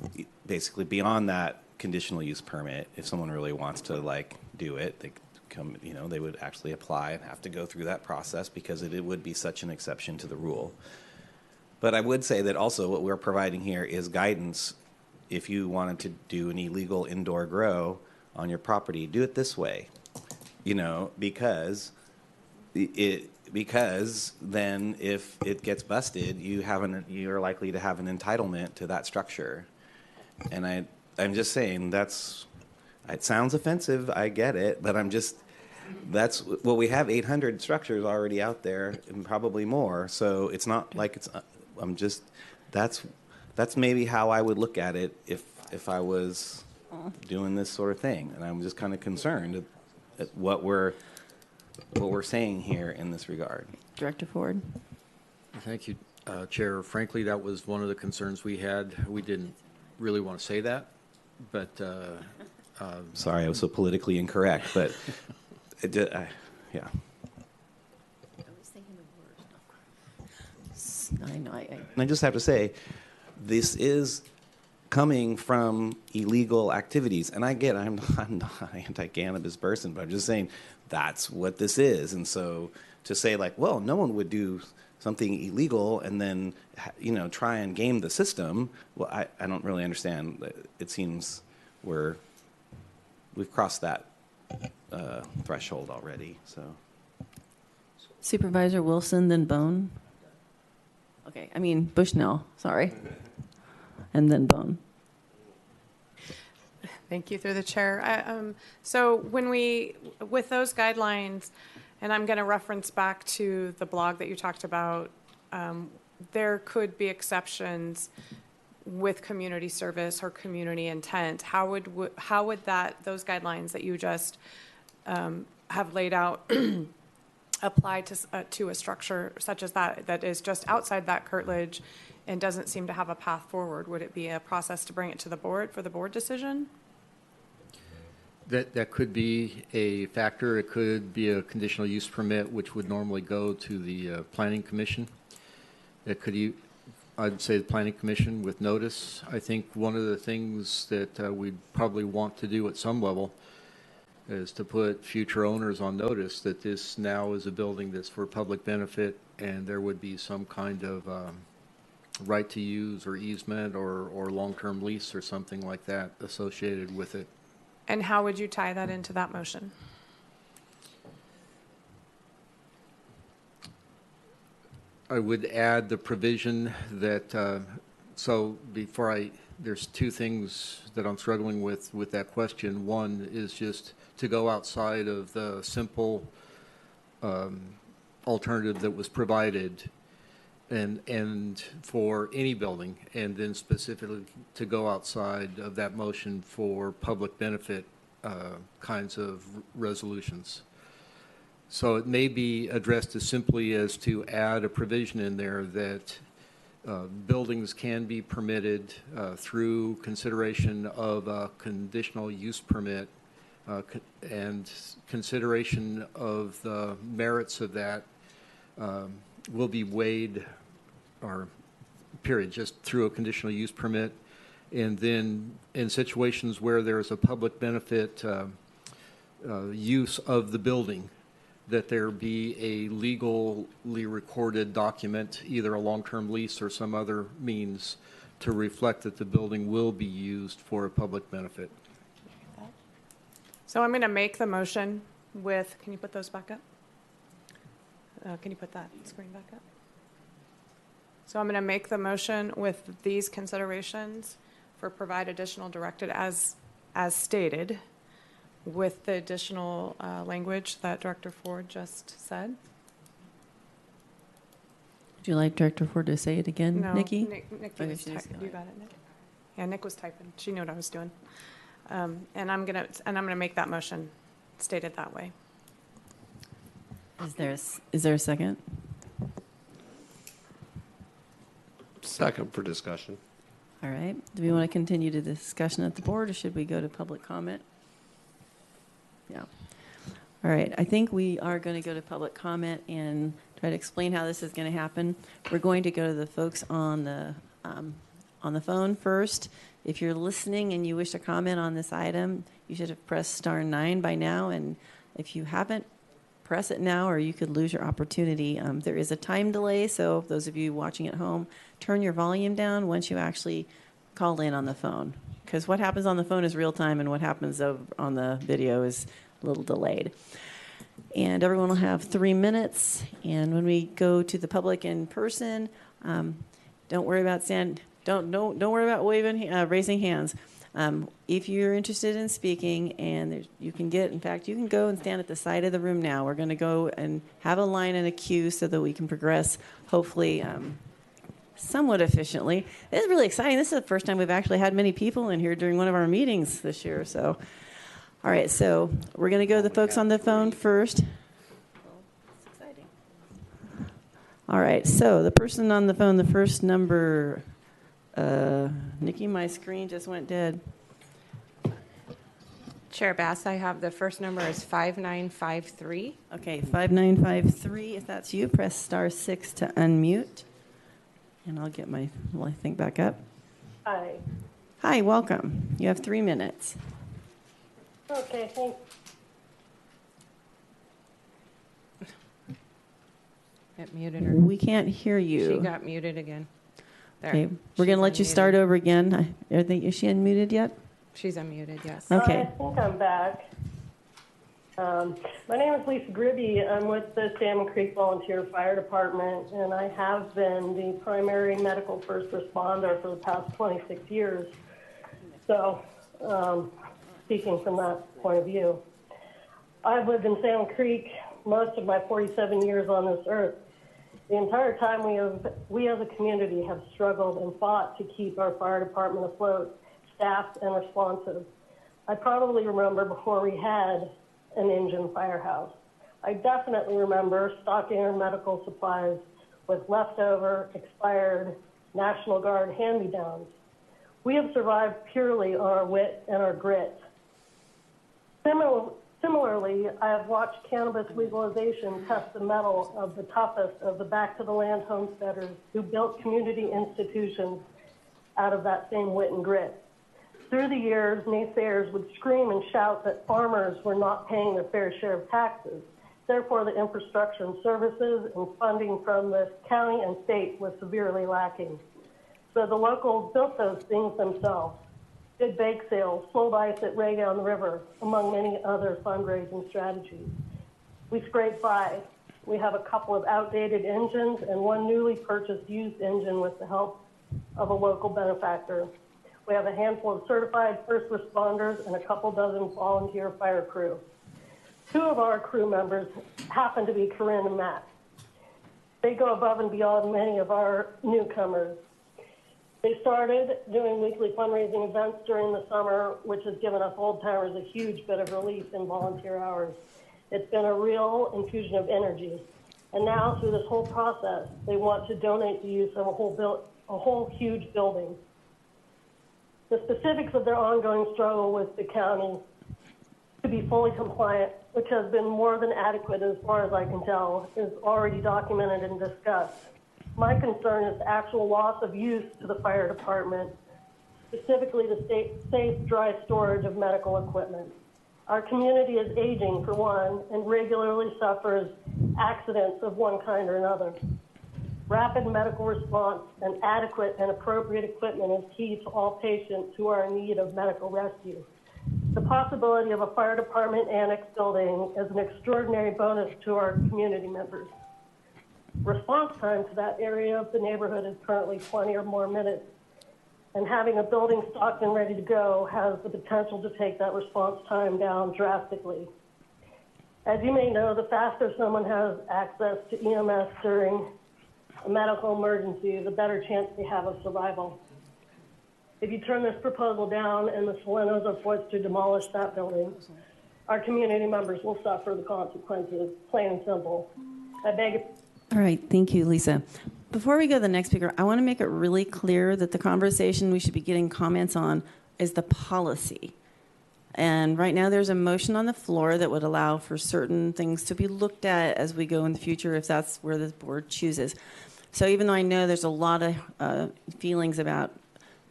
beyond that conditional use permit, if someone really wants to like do it, they come, you know, they would actually apply and have to go through that process because it would be such an exception to the rule. But I would say that also what we're providing here is guidance. If you wanted to do an illegal indoor grow on your property, do it this way, you know, because then if it gets busted, you're likely to have an entitlement to that structure. And I'm just saying it sounds offensive, I get it, but we have 800 structures already out there and probably more. So it's not like that's maybe how I would look at it if I was doing this sort of thing. And I'm just kind of concerned at what we're saying here in this regard. Director Ford. Thank you, Chair. Frankly, that was one of the concerns we had. We didn't really want to say that, but sorry, I was so politically incorrect, but yeah. I was thinking the worst. I know. And I just have to say, this is coming from illegal activities. And I get I'm not an anti-cannabis person, but I'm just saying that's what this is. And so to say like, well, no one would do something illegal and then, you know, try and game the system, well, I don't really understand. It seems we've crossed that threshold already. So Supervisor Wilson, then Bone. Okay, I mean Bushnell, sorry. And then Bone. Thank you through the chair. So with those guidelines, and I'm going to reference back to the blog that you talked about, there could be exceptions with community service or community intent. How would those guidelines that you just have laid out apply to a structure such as that is just outside that curtilage and doesn't seem to have a path forward? Would it be a process to bring it to the board for the board decision? That could be a factor. It could be a conditional use permit, which would normally go to the Planning Commission. I'd say the Planning Commission with notice. I think one of the things that we'd probably want to do at some level is to put future owners on notice that this now is a building that's for public benefit, and there would be some kind of right to use or easement or long-term lease or something like that associated with it. And how would you tie that into that motion? I would add the provision that, there's two things that I'm struggling with that question. One is just to go outside of the simple alternative that was provided and for any building, and then specifically to go outside of that motion for public benefit kinds of resolutions. So it may be addressed as simply as to add a provision in there that buildings can be permitted through consideration of a conditional use permit and consideration of the merits of that will be weighed, or period, just through a conditional use permit. And then in situations where there's a public benefit use of the building, that there be a legally recorded document, either a long-term lease or some other means, to reflect that the building will be used for a public benefit. So I'm going to make the motion with, can you put those back up? Can you put that screen back up? So I'm going to make the motion with these considerations for provide additional directed as stated, with the additional language that Director Ford just said. Would you like Director Ford to say it again, No, Nikki? Nick Okay, was she just typing. got You it. got it, Nick? Yeah, Nick was typing. She knew what I was doing. And I'm gonna make that motion stated that way. Is there a second? Second for discussion. All right. Do we want to continue the discussion at the board, or should we go to public comment? Yeah. All right. I think we are going to go to public comment and try to explain how this is going to happen. We're going to go to the folks on the phone first. If you're listening and you wish to comment on this item, you should have pressed *9 by now. And if you haven't, press it now, or you could lose your opportunity. There is a time delay, so those of you watching at home, turn your volume down once you actually call in on the phone. Because what happens on the phone is real time, and what happens on the video is a little delayed. And everyone will have 3 minutes. And when we go to the public in person, don't worry about raising hands. If you're interested in speaking, and you can go and stand at the side of the room now. We're going to go and have a line and a queue so that we can progress, hopefully, somewhat efficiently. This is really exciting. This is the first time we've actually had many people in here during one of our meetings this year. So, all right, so we're going to go to the folks on the phone first. It's exciting. All right, so the person on the phone, the first number, Nikki, my screen just went dead. Chair Bass, I have the first number is 5953. Okay, 5953. If that's you, press *6 to unmute. And I'll get my thing back up. Hi. Hi, welcome. You have 3 minutes. Okay, thanks. It muted her. We can't hear you. She got muted again. There. Okay, we're going to let you start over again. Is she unmuted yet? She's unmuted, yes. Okay. I think I'm back. My name is Lisa Gribby. I'm with the Salmon Creek Volunteer Fire Department, and I have been the primary medical first responder for the past 26 years. So, speaking from that point of view, I've lived in Salmon Creek most of my 47 years on this earth. The entire time we as a community have struggled and fought to keep our fire department afloat, staffed and responsive. I probably remember before we had an engine firehouse. I definitely remember stocking our medical supplies with leftover, expired National Guard hand-me-downs. We have survived purely on our wit and our grit. Similarly, I have watched cannabis legalization test the mettle of the toughest of the back-to-the-land homesteaders who built community institutions out of that same wit and grit. Through the years, naysayers would scream and shout that farmers were not paying their fair share of taxes. Therefore, the infrastructure and services and funding from the county and state was severely lacking. So the locals built those things themselves. Did bake sales, sold ice at Ray down the river, among many other fundraising strategies. We scraped by. We have a couple of outdated engines and one newly purchased used engine with the help of a local benefactor. We have a handful of certified first responders and a couple dozen volunteer fire crew. 2 of our crew members happen to be Corinne and Matt. They go above and beyond many of our newcomers. They started doing weekly fundraising events during the summer, which has given us old-timers a huge bit of relief in volunteer hours. It's been a real infusion of energy. And now, through this whole process, they want to donate the use of a whole huge building. The specifics of their ongoing struggle with the county to be fully compliant, which has been more than adequate as far as I can tell, is already documented and discussed. My concern is the actual loss of use to the fire department, specifically the safe, dry storage of medical equipment. Our community is aging, for one, and regularly suffers accidents of one kind or another. Rapid medical response and adequate and appropriate equipment is key to all patients who are in need of medical rescue. The possibility of a fire department annex building is an extraordinary bonus to our community members. response time to that area of the neighborhood is currently 20 or more minutes. And having a building stocked and ready to go has the potential to take that response time down drastically. As you may know, the faster someone has access to EMS during a medical emergency, the better chance they have of survival. If you turn this proposal down and the Solenos are forced to demolish that building, our community members will suffer the consequences, plain and simple. I beg. All right, thank you, Lisa. Before we go to the next speaker, I want to make it really clear that the conversation we should be getting comments on is the policy. And right now there's a motion on the floor that would allow for certain things to be looked at as we go in the future if that's where the board chooses. So even though I know there's a lot of feelings about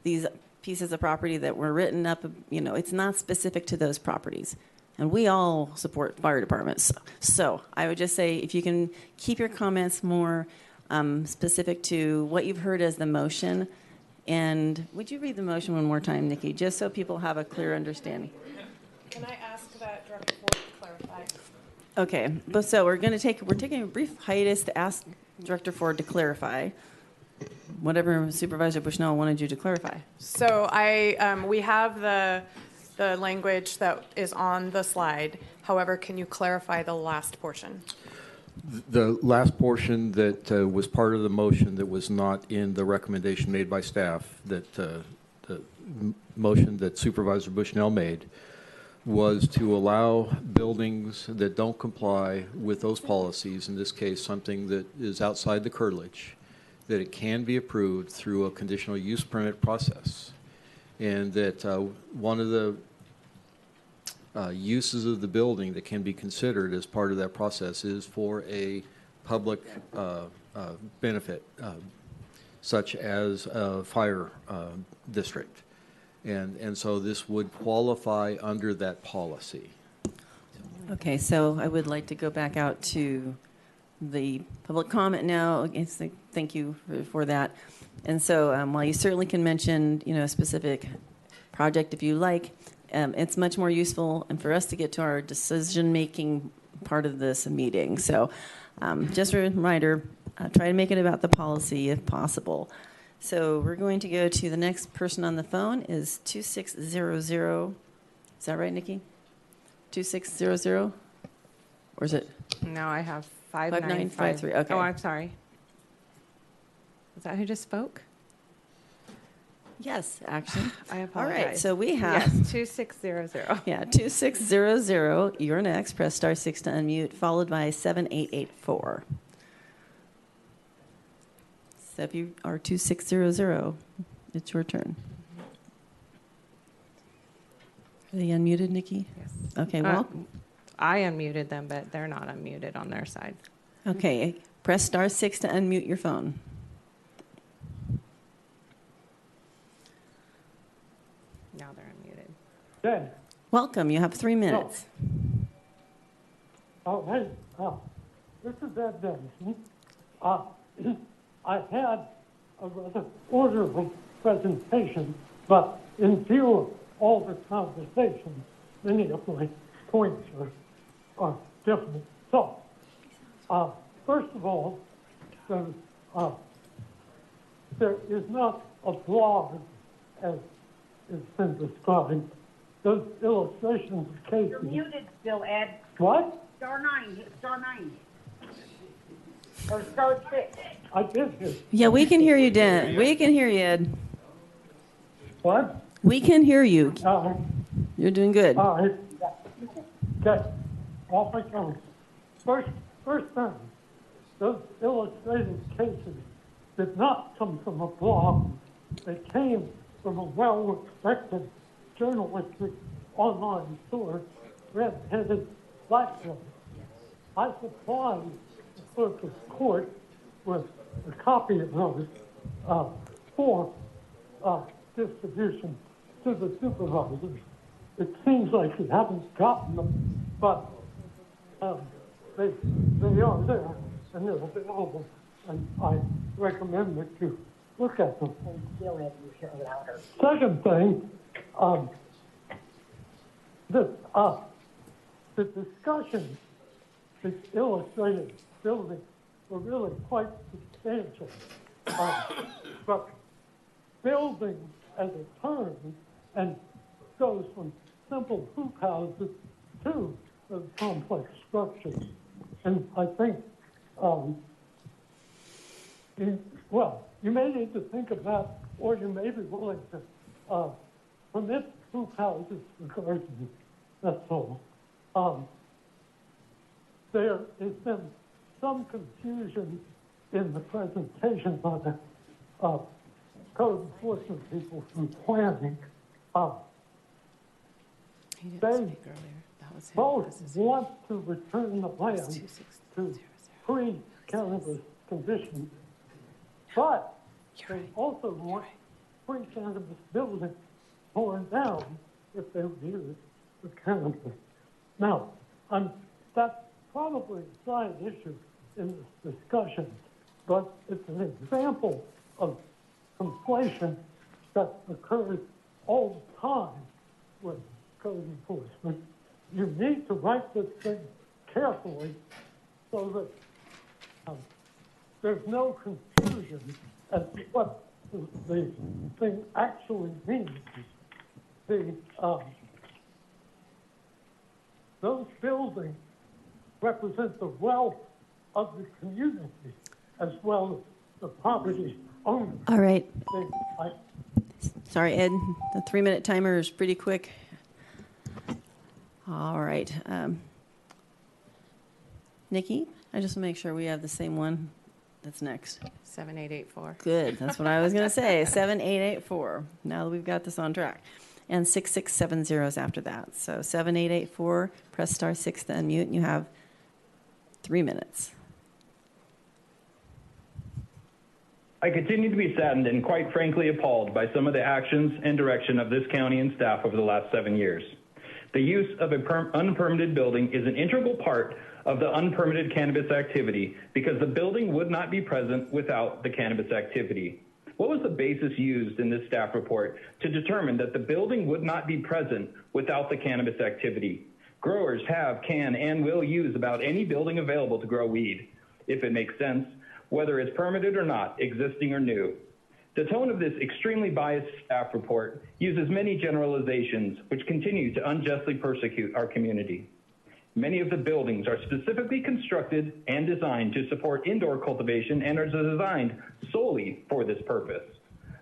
these pieces of property that were written up, you know, it's not specific to those properties. And we all support fire departments. So I would just say if you can keep your comments more specific to what you've heard as the motion. And would you read the motion one more time, Nikki, just so people have a clear understanding? Can I ask that Director Ford to clarify? Okay, but so we're taking a brief hiatus to ask Director Ford to clarify whatever Supervisor Bushnell wanted you to clarify. So we have the language that is on the slide. However, can you clarify the last portion? The last portion that was part of the motion that was not in the recommendation made by staff, that the motion that Supervisor Bushnell made, was to allow buildings that don't comply with those policies, in this case something that is outside the curtilage, that it can be approved through a conditional use permit process. And that one of the uses of the building that can be considered as part of that process is for a public benefit, such as a fire district. And so this would qualify under that policy. Okay, so I would like to go back out to the public comment now. Thank you for that. And so while you certainly can mention, you know, a specific project if you like, it's much more useful and for us to get to our decision-making part of this meeting. So just a reminder, try to make it about the policy if possible. So we're going to go to the next person on the phone is 2600. Is that right, Nikki? 2600? Or is it? No, I have 5953. Okay. Oh, I'm sorry. Is that who just spoke? Yes, actually. I All apologize. right, so we have. Yes, 2600. Yeah, 2600. You're next. Press star 6 to unmute, followed by 7884. So if you are 2600, it's your turn. Are they unmuted, Nikki? Yes. Okay, well. I unmuted them, but they're not unmuted on their side. Okay, press star 6 to unmute your phone. Now they're unmuted. Good. Welcome. You have 3 minutes. Oh, hey, this is Ed Denison. I had a rather orderly presentation, but in view of all the conversations, many of my points are different. So, first of all, there is not a blog as it's been described. Those illustrations of cases. You're muted still, Ed. What? Star 9, hit star 9. Or star 6. I did hear. Yeah, we can hear you, Dan. We can hear you, Ed. What? We can hear you. You're doing good. All right. Okay. Off I go. First thing, those illustrated cases did not come from a blog. They came from a well-respected journalistic online source, Red-Headed Blackboard. I supplied the clerk of court with a copy of those for distribution to the supervisors. It seems like you haven't gotten them, but they are there and they're available, and I recommend that you look at them. Second thing, the discussion, this illustrated building were really quite substantial. But building as a term and goes from simple hoop houses to complex structures. And I think, you may need to think about, or you may be willing to permit hoop houses for gardening. That's all. There has been some confusion in the presentation by the code enforcement people from planning. They both want to return the land to pre-cannabis conditions, but they also want pre-cannabis buildings torn down if they're used for cannabis. Now, that's probably a side issue in this discussion, but it's an example of conflation that occurs all the time with code enforcement. You need to write this thing carefully so that there's no confusion as to what the thing actually means. Those buildings represent the wealth of the community as well as the property owners. All right. Sorry, Ed, the 3-minute timer is pretty quick. All right. Nikki, I just want to make sure we have the same one that's next. 7884. Good. That's what I was going to say. 7884. Now that we've got this on track. And 6670 is after that. So 7884, press *6 to unmute, and you have 3 minutes. I continue to be saddened and quite frankly appalled by some of the actions and direction of this county and staff over the last 7 years. The use of an unpermitted building is an integral part of the unpermitted cannabis activity because the building would not be present without the cannabis activity. What was the basis used in this staff report to determine that the building would not be present without the cannabis activity? Growers have, can, and will use about any building available to grow weed, if it makes sense, whether it's permitted or not, existing or new. The tone of this extremely biased staff report uses many generalizations which continue to unjustly persecute our community. Many of the buildings are specifically constructed and designed to support indoor cultivation and are designed solely for this purpose.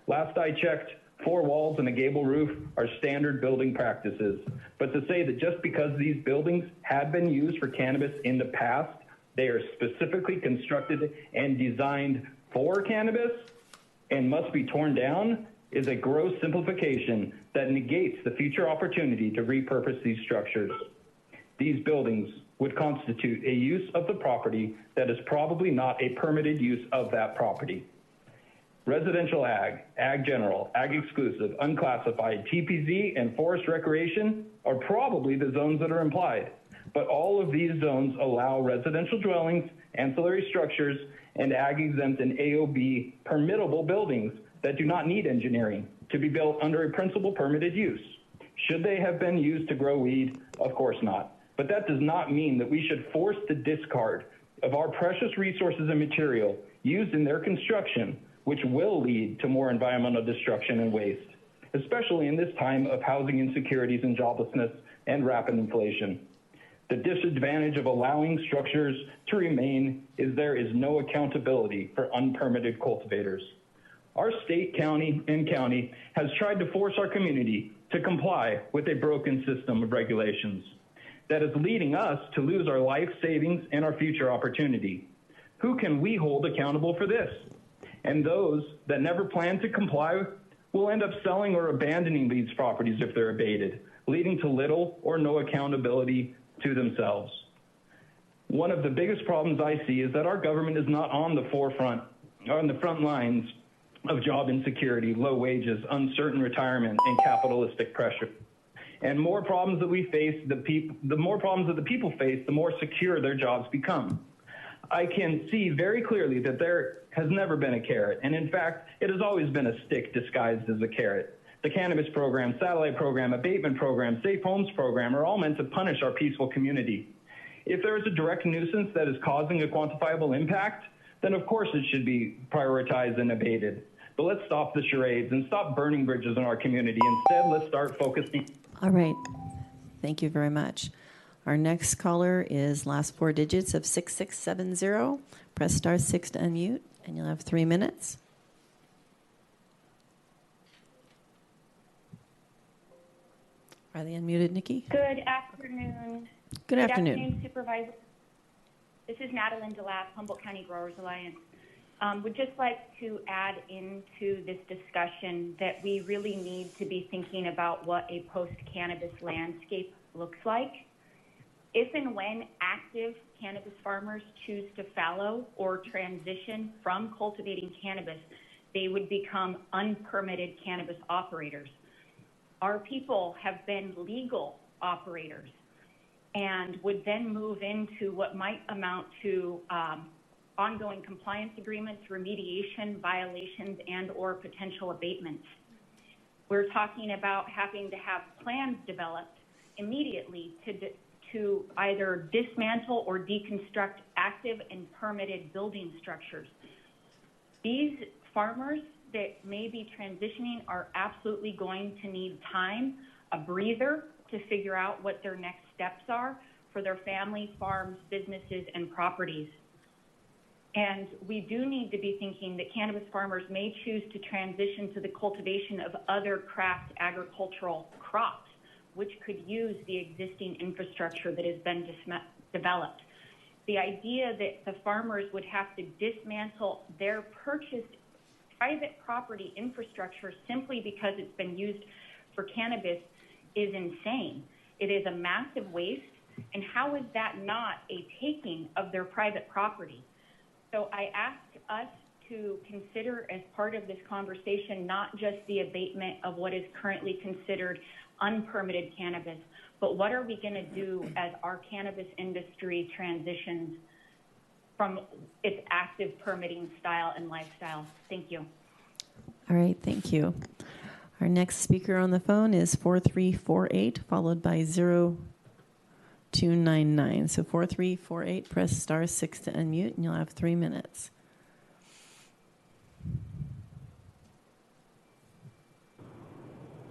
Last I checked, 4 walls and a gable roof are standard building practices. But to say that just because these buildings had been used for cannabis in the past, they are specifically constructed and designed for cannabis and must be torn down is a gross simplification that negates the future opportunity to repurpose these structures. These buildings would constitute a use of the property that is probably not a permitted use of that property. Residential ag, ag general, ag exclusive, unclassified, TPZ, and forest recreation are probably the zones that are implied. But all of these zones allow residential dwellings, ancillary structures, and ag exempt and AOB permittable buildings that do not need engineering to be built under a principal permitted use. Should they have been used to grow weed? Of course not. But that does not mean that we should force the discard of our precious resources and material used in their construction, which will lead to more environmental destruction and waste, especially in this time of housing insecurities and joblessness and rapid inflation. The disadvantage of allowing structures to remain is there is no accountability for unpermitted cultivators. Our state, county, and county has tried to force our community to comply with a broken system of regulations that is leading us to lose our life savings and our future opportunity. Who can we hold accountable for this? And those that never plan to comply will end up selling or abandoning these properties if they're abated, leading to little or no accountability to themselves. One of the biggest problems I see is that our government is not on the forefront, or on the front lines of job insecurity, low wages, uncertain retirement, and capitalistic pressure. And more problems that we face, the more problems that the people face, the more secure their jobs become. I can see very clearly that there has never been a carrot, and in fact, it has always been a stick disguised as a carrot. The cannabis program, satellite program, abatement program, safe homes program are all meant to punish our peaceful community. If there is a direct nuisance that is causing a quantifiable impact, then of course it should be prioritized and abated. But let's stop the charades and stop burning bridges in our community. Instead, let's start focusing. All right. Thank you very much. Our next caller is last four digits of 6670. Press star 6 to unmute, and you'll have 3 minutes. Are they unmuted, Nikki? Good afternoon. Good afternoon. Supervisor. This is Madeline DeLapp, Humboldt County Growers Alliance. Would just like to add into this discussion that we really need to be thinking about what a post-cannabis landscape looks like. If and when active cannabis farmers choose to fallow or transition from cultivating cannabis, they would become unpermitted cannabis operators. Our people have been legal operators and would then move into what might amount to ongoing compliance agreements, remediation, violations, and or potential abatements. We're talking about having to have plans developed immediately to either dismantle or deconstruct active and permitted building structures. These farmers that may be transitioning are absolutely going to need time, a breather, to figure out what their next steps are for their family, farms, businesses, and properties. And we do need to be thinking that cannabis farmers may choose to transition to the cultivation of other craft agricultural crops, which could use the existing infrastructure that has been developed. The idea that the farmers would have to dismantle their purchased private property infrastructure simply because it's been used for cannabis is insane. It is a massive waste, and how is that not a taking of their private property? So I ask us to consider as part of this conversation not just the abatement of what is currently considered unpermitted cannabis, but what are we going to do as our cannabis industry transitions from its active permitting style and lifestyle. Thank you. All right, thank you. Our next speaker on the phone is 4348, followed by 0299. So 4348, press star 6 to unmute, and you'll have 3 minutes.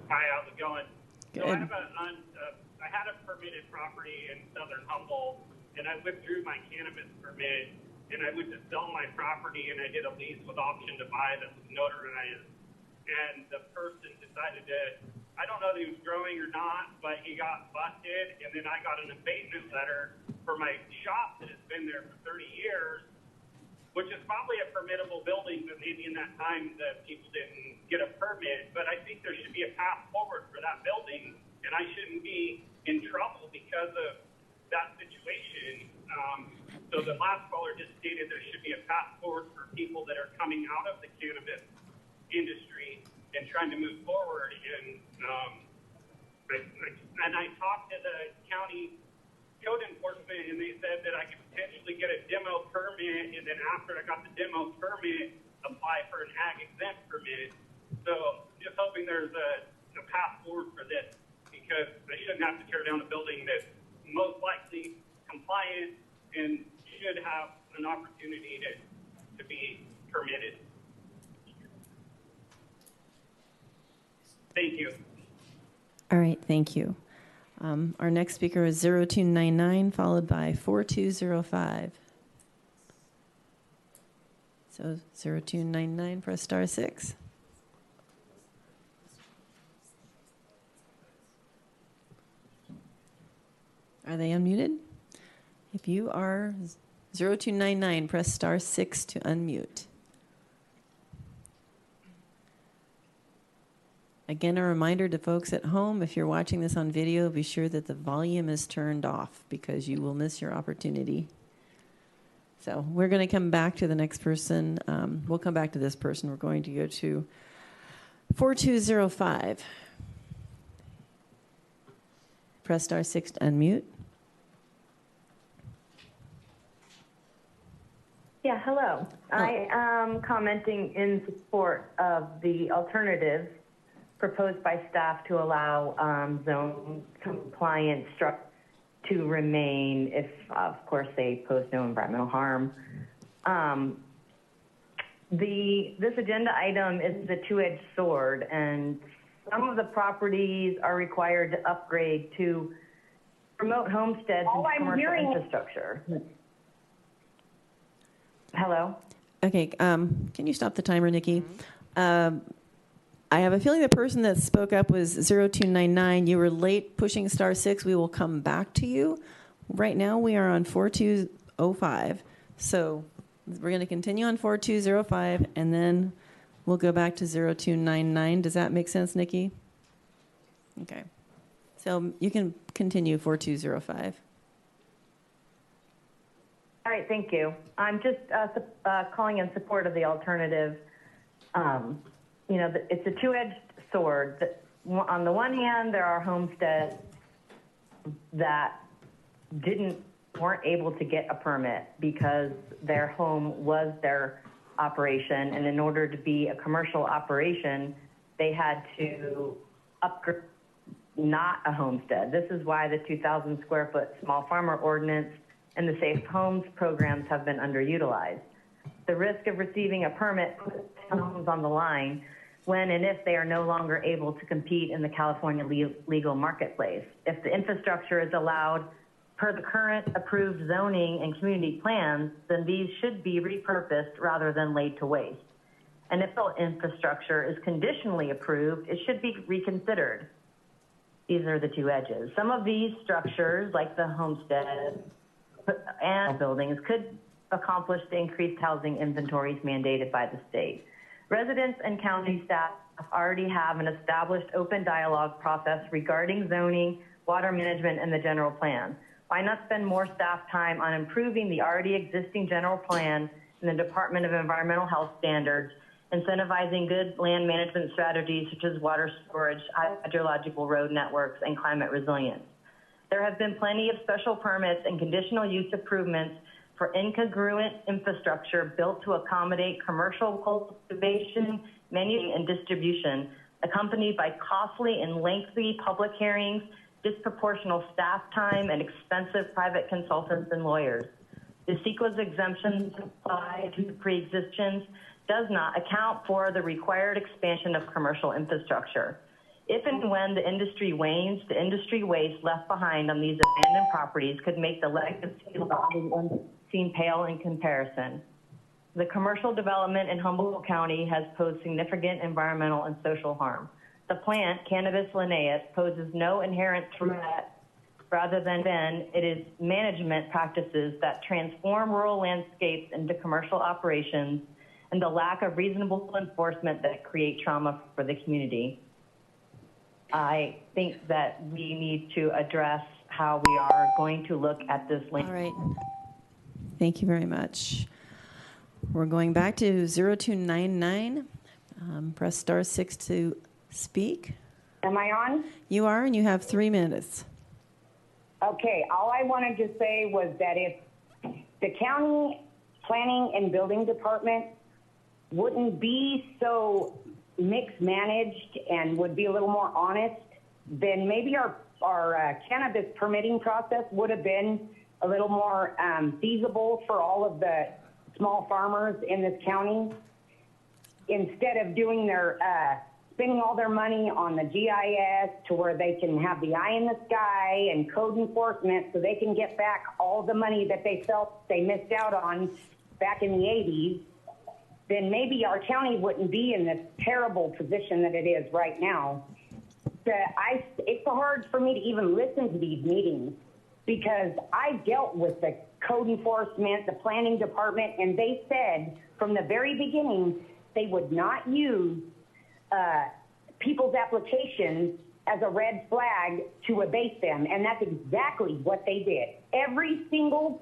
Hi, how's it going? Good. So I had a permitted property in southern Humboldt, and I withdrew my cannabis permit, and I went to sell my property, and I did a lease with option to buy that was notarized. And the person decided to, I don't know if he was growing or not, but he got busted, and then I got an abatement letter for my shop that has been there for 30 years, which is probably a permittable building, but maybe in that time the people didn't get a permit. But I think there should be a path forward for that building, and I shouldn't be in trouble because of that situation. So the last caller just stated there should be a path forward for people that are coming out of the cannabis industry and trying to move forward. And I talked to the county code enforcement, and they said that I could potentially get a demo permit, and then after I got the demo permit, apply for an ag exempt permit. So just hoping there's a path forward for this, because I shouldn't have to tear down a building that's most likely compliant and should have an opportunity to be permitted. Thank you. All right, thank you. Our next speaker is 0299, followed by 4205. So 0299, press star 6. Are they unmuted? If you are 0299, press star 6 to unmute. Again, a reminder to folks at home, if you're watching this on video, be sure that the volume is turned off because you will miss your opportunity. So we're going to come back to the next person. We'll come back to this person. We're going to go to 4205. Press star 6 to unmute. Yeah, hello. I am commenting in support of the alternative proposed by staff to allow zone compliant structures to remain if, of course, they pose no environmental harm. This agenda item is the two-edged sword, and some of the properties are required to upgrade to promote homesteads and commercial infrastructure. Hello? Okay, can you stop the timer, Nikki? I have a feeling the person that spoke up was 0299. You were late pushing *6. We will come back to you. Right now we are on 4205. So we're going to continue on 4205, and then we'll go back to 0299. Does that make sense, Nikki? Okay. So you can continue 4205. All right, thank you. I'm just calling in support of the alternative. It's a two-edged sword. On the one hand, there are homesteads that weren't able to get a permit because their home was their operation, and in order to be a commercial operation, they had to upgrade, not a homestead. This is why the 2,000 square foot small farmer ordinance and the Safe Homes programs have been underutilized. The risk of receiving a permit puts homes on the line when and if they are no longer able to compete in the California legal marketplace. If the infrastructure is allowed per the current approved zoning and community plans, then these should be repurposed rather than laid to waste. And if the infrastructure is conditionally approved, it should be reconsidered. These are the two edges. Some of these structures, like the homestead and buildings, could accomplish the increased housing inventories mandated by the state. Residents and county staff already have an established open dialogue process regarding zoning, water management, and the general plan. Why not spend more staff time on improving the already existing general plan in the Department of Environmental Health Standards, incentivizing good land management strategies such as water storage, hydrological road networks, and climate resilience? There have been plenty of special permits and conditional use improvements for incongruent infrastructure built to accommodate commercial cultivation, manufacturing, and distribution, accompanied by costly and lengthy public hearings, disproportional staff time, and expensive private consultants and lawyers. The CEQA's exemption apply to pre-existence does not account for the required expansion of commercial infrastructure. If and when the industry wanes, the industry waste left behind on these abandoned properties could make the legacy seem pale in comparison. The commercial development in Humboldt County has posed significant environmental and social harm. The plant, Cannabis linnaeus, poses no inherent threat. Rather than it is management practices that transform rural landscapes into commercial operations, and the lack of reasonable enforcement that create trauma for the community. I think that we need to address how we are going to look at this land. All right. Thank you very much. We're going back to 0299. Press *6 to speak. Am I on? You are, and you have 3 minutes. Okay, all I wanted to say was that if the county planning and building department wouldn't be so mixed managed and would be a little more honest, then maybe our cannabis permitting process would have been a little more feasible for all of the small farmers in this county. Instead of doing their spending all their money on the GIS to where they can have the eye in the sky and code enforcement so they can get back all the money that they felt they missed out on back in the 80s, then maybe our county wouldn't be in this terrible position that it is right now. It's hard for me to even listen to these meetings because I dealt with the code enforcement, the planning department, and they said from the very beginning they would not use people's applications as a red flag to abate them, and that's exactly what they did. Every single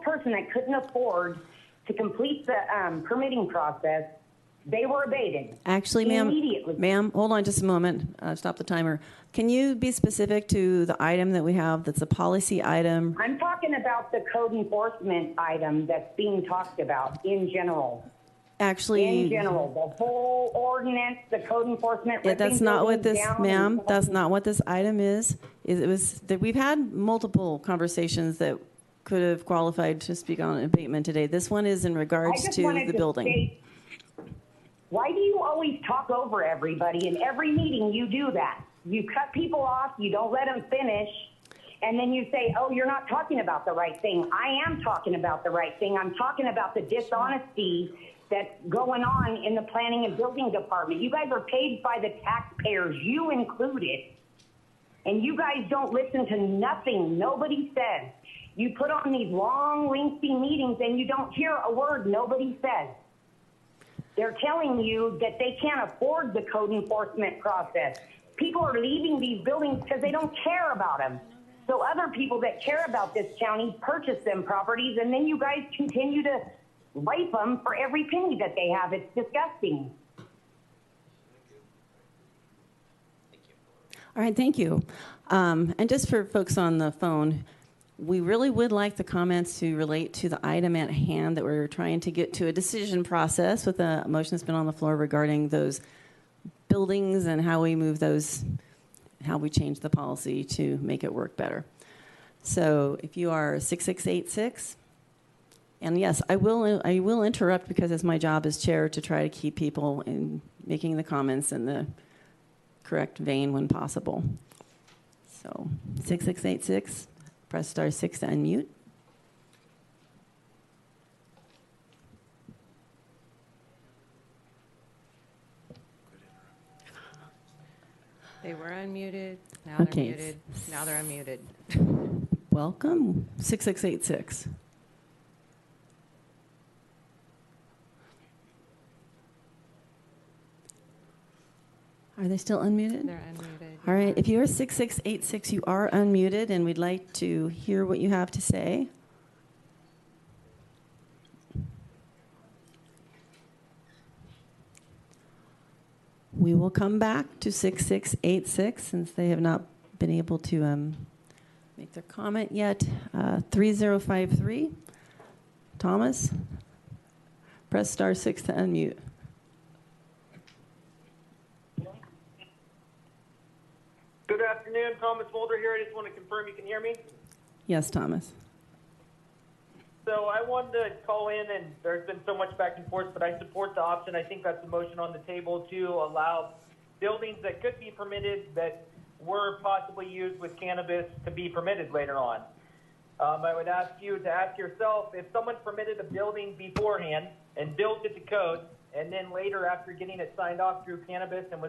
person that couldn't afford to complete the permitting process, they were abated. Actually, ma'am, hold on just a moment. Stop the timer. Can you be specific to the item that we have that's a policy item? I'm talking about the code enforcement item that's being talked about in general. Actually, in general, the whole ordinance, the code enforcement. That's not what this, ma'am. That's not what this item is. It was that we've had multiple conversations that could have qualified to speak on abatement today. This one is in regards to the building. Why do you always talk over everybody? In every meeting, you do that. You cut people off, you don't let them finish, and then you say, oh, you're not talking about the right thing. I am talking about the right thing. I'm talking about the dishonesty that's going on in the planning and building department. You guys are paid by the taxpayers, you included, and you guys don't listen to nothing nobody says. You put on these long, lengthy meetings and you don't hear a word nobody says. They're telling you that they can't afford the code enforcement process. People are leaving these buildings because they don't care about them. So other people that care about this county purchase them properties, and then you guys continue to wipe them for every penny that they have. It's disgusting. All right, thank you. And just for folks on the phone, we really would like the comments to relate to the item at hand that we're trying to get to a decision process with a motion that's been on the floor regarding those buildings and how we move those, how we change the policy to make it work better. So if you are 6686, and yes, I will interrupt because it's my job as chair to try to keep people in making the comments in the correct vein when possible. So 6686. Press *6 to unmute. They were unmuted, now Okay. they're muted, now they're unmuted. Welcome, 6686. Are they still unmuted? They're unmuted. All right, if you're 6686, you are unmuted, and we'd like to hear what you have to say. We will come back to 6686 since they have not been able to make their comment yet. 3053, Thomas, press *6 to unmute. Good afternoon, Thomas Mulder here. I just want to confirm you can hear me. Yes, Thomas. So I wanted to call in, and there's been so much back and forth, but I support the option. I think that's a motion on the table to allow buildings that could be permitted that were possibly used with cannabis to be permitted later on. I would ask you to ask yourself, if someone permitted a building beforehand and built it to code, and then later after getting it signed off through cannabis and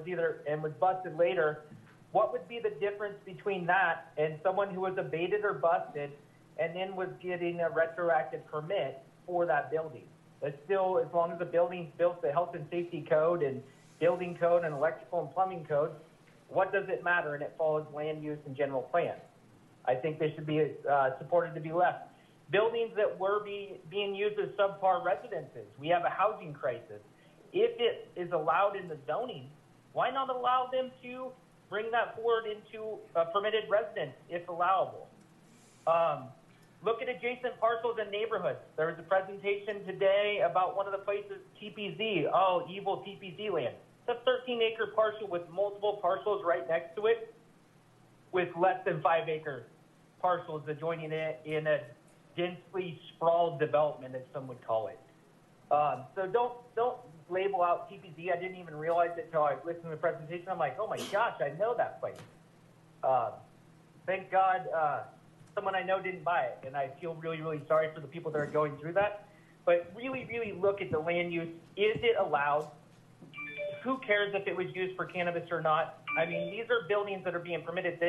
was busted later, what would be the difference between that and someone who was abated or busted and then was getting a retroactive permit for that building? That's still, as long as the building's built the health and safety code and building code and electrical and plumbing code, what does it matter? And it follows land use and general plan. I think they should be supported to be left. Buildings that were being used as subpar residences, we have a housing crisis. If it is allowed in the zoning, why not allow them to bring that forward into a permitted residence if allowable? Look at adjacent parcels and neighborhoods. There was a presentation today about one of the places, TPZ, evil TPZ land. It's a 13-acre parcel with multiple parcels right next to it with less than 5-acre parcels adjoining it in a densely sprawled development, as some would call it. So don't label out TPZ. I didn't even realize it until I listened to the presentation. I'm like, oh my gosh, I know that place. Thank God someone I know didn't buy it, and I feel really, really sorry for the people that are going through that. But really, really look at the land use. Is it allowed? Who cares if it was used for cannabis or not? I mean, these are buildings that are being permitted.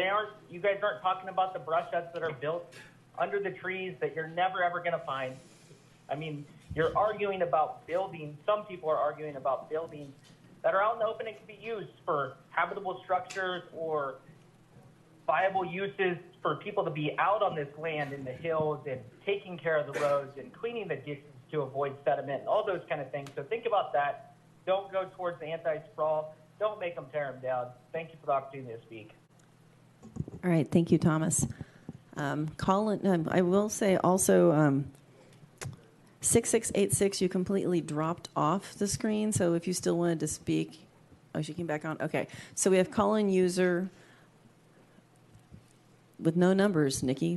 You guys aren't talking about the brush huts that are built under the trees that you're never, ever going to find. I mean, you're arguing about buildings. Some people are arguing about buildings that are out in the open and can be used for habitable structures or viable uses for people to be out on this land in the hills and taking care of the roads and cleaning the ditches to avoid sediment and all those kind of things. So think about that. Don't go towards the anti-sprawl. Don't make them tear them down. Thank you for the opportunity to speak. All right, thank you, Thomas. Colin, I will say also, 6686, you completely dropped off the screen, so if you still wanted to speak, she came back on. Okay, so we have call-in user with no numbers, Nikki.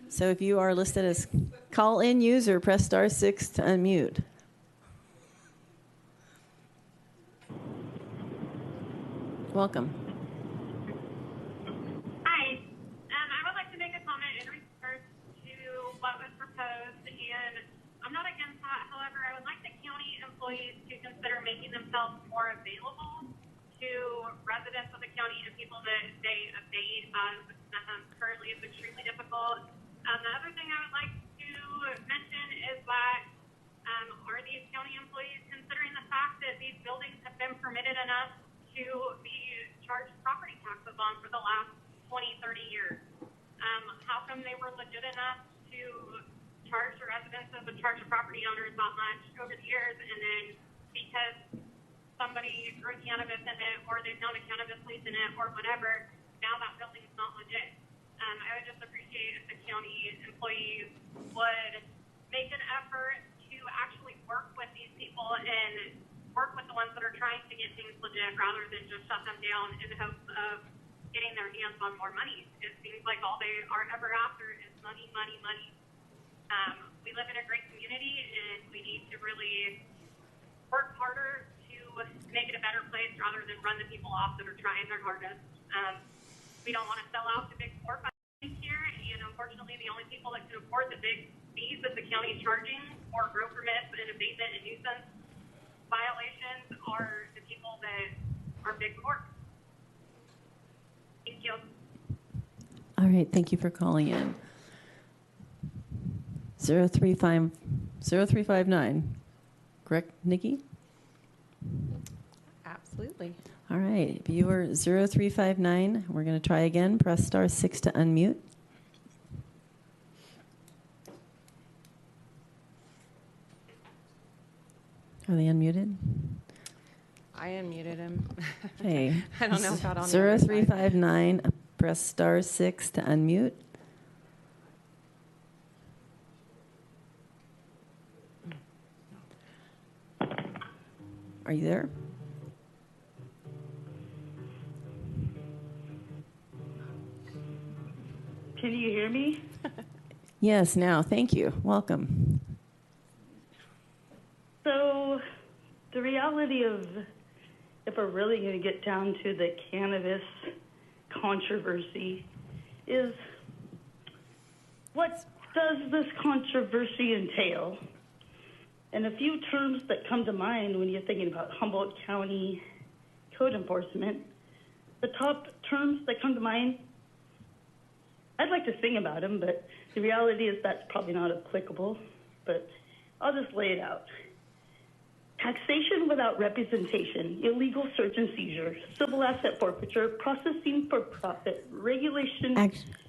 So if you are listed as call-in user, press *6 to unmute. Welcome. Hi. I would like to make a comment in regards to what was proposed, and I'm not against that. However, I would like the county employees to consider making themselves more available to residents of the county and people that they abate. Currently, it's extremely difficult. The other thing I would like to mention is that are these county employees considering the fact that these buildings have been permitted enough to be charged property taxes on for the last 20, 30 years? How come they were legit enough to charge the residents and charge the property owners that much over the years, and then because somebody grew cannabis in it or they found a cannabis leaf in it or whatever, now that building's not legit? I would just appreciate if the county employees would make an effort to actually work with these people and work with the ones that are trying to get things legit rather than just shut them down in the hopes of getting their hands on more money. It seems like all they are ever after is money, money, money. We live in a great community, and we need to really work harder to make it a better place rather than run the people off that are trying their hardest. We don't want to sell out to big four companies here, and unfortunately the only people that can afford the big fees that the county is charging for grow permits and abatement and nuisance violations are the people that are big corp. Thank you. All right, thank you for calling in. 0359, correct, Nikki? Absolutely. All right, viewer 0359, we're going to try again. Press *6 to unmute. Are they unmuted? I unmuted him. Okay. I don't know about on the other side. 0359, press *6 to unmute. Are you there? Can you hear me? Yes, now. Thank you. Welcome. So, the reality of, if we're really going to get down to the cannabis controversy, is what does this controversy entail? And a few terms that come to mind when you're thinking about Humboldt County code enforcement, the top terms that come to mind, I'd like to sing about them, but the reality is that's probably not applicable, but I'll just lay it out. Taxation without representation, illegal search and seizure, civil asset forfeiture, processing for profit, regulation.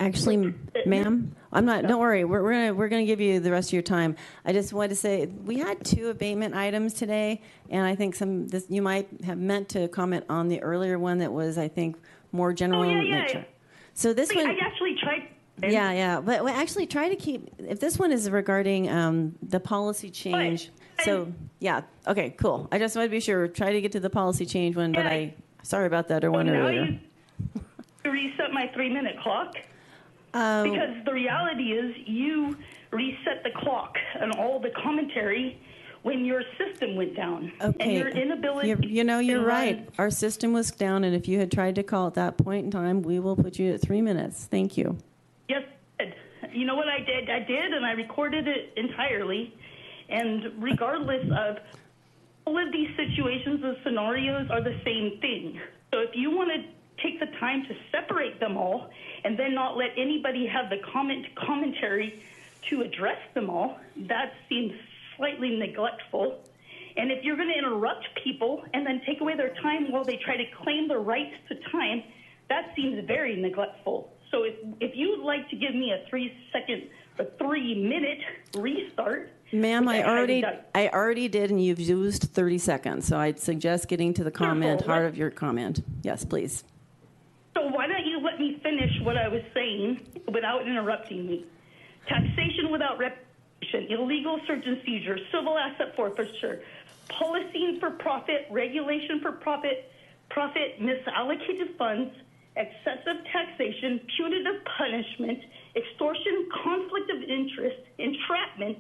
Actually, ma'am, I'm not. Don't worry. We're gonna give you the rest of your time. I just wanted to say we had 2 abatement items today, and I think you might have meant to comment on the earlier one that was, I think, more general in nature. So this one, I actually tried. Yeah, but we actually try to keep. If this one is regarding the policy change. So, yeah, okay, cool. I just want to be sure. Try to get to the policy change one, but sorry about that one earlier. You reset my 3-minute clock? Because the reality is you reset the clock and all the commentary when your system went down. Okay. And your inability. You're right. Our system was down, and if you had tried to call at that point in time, we will put you at 3 minutes. Thank you. Yes, you know what I did? I did, and I recorded it entirely. And regardless of all of these situations and scenarios are the same thing. So if you want to take the time to separate them all and then not let anybody have the commentary to address them all, that seems slightly neglectful. And if you're going to interrupt people and then take away their time while they try to claim their rights to time, that seems very neglectful. So if you'd like to give me a 3-minute restart. Ma'am, I already did, and you've used 30 seconds. So I'd suggest getting to the heart of your comment. Yes, please. So why don't you let me finish what I was saying without interrupting me? Taxation without representation, illegal search and seizure, civil asset forfeiture, policing for profit, regulation for profit, misallocated funds, excessive taxation, punitive punishment, extortion, conflict of interest, entrapment,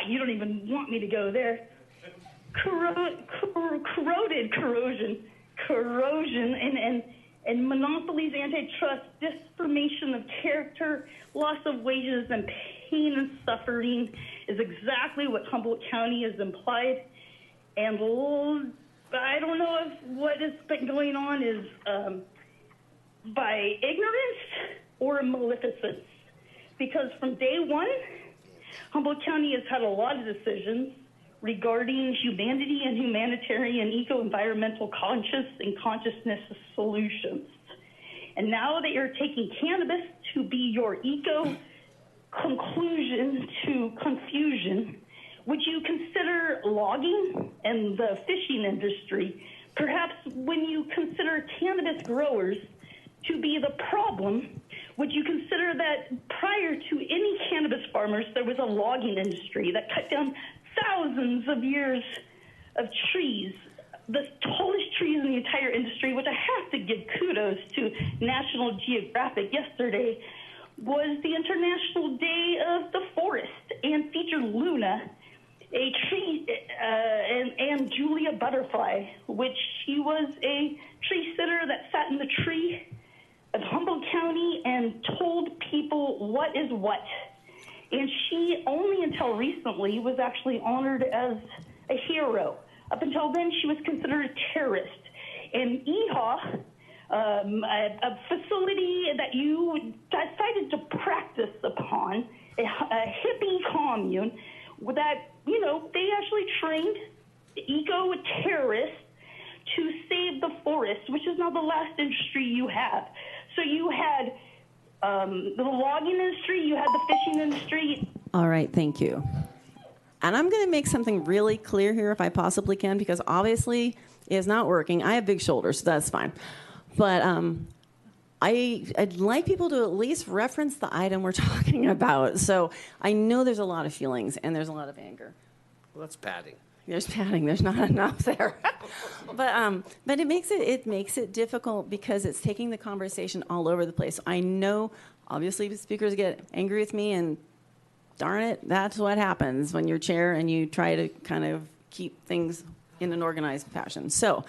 you don't even want me to go there. corrosion, and monopolies, antitrust, disformation of character, loss of wages, and pain and suffering is exactly what Humboldt County has implied. And I don't know if what has been going on is by ignorance or maleficence. Because from day one, Humboldt County has had a lot of decisions regarding humanity and humanitarian eco-environmental conscious and consciousness solutions. And now that you're taking cannabis to be your eco-conclusion to confusion, would you consider logging and the fishing industry? Perhaps when you consider cannabis growers to be the problem, would you consider that prior to any cannabis farmers, there was a logging industry that cut down thousands of years of trees, the tallest trees in the entire industry, which I have to give kudos to National Geographic yesterday, was the International Day of the Forest and featured Luna, a tree, and Julia Butterfly, which she was a tree sitter that sat in the tree of Humboldt County and told people what is what. And she, only until recently, was actually honored as a hero. Up until then, she was considered a terrorist. And EHA, a facility that you decided to practice upon, a hippie commune, that, you know, they actually trained eco-terrorists to save the forest, which is now the last industry you have. So you had the logging industry, you had the fishing industry. All right, thank you. And I'm going to make something really clear here if I possibly can, because obviously it's not working. I have big shoulders, so that's fine. But I'd like people to at least reference the item we're talking about. So I know there's a lot of feelings and there's a lot of anger. Well, that's padding. There's padding. There's not enough there. But it makes it difficult because it's taking the conversation all over the place. I know, obviously, speakers get angry with me, and darn it, that's what happens when you're chair and you try to kind of keep things in an organized fashion. So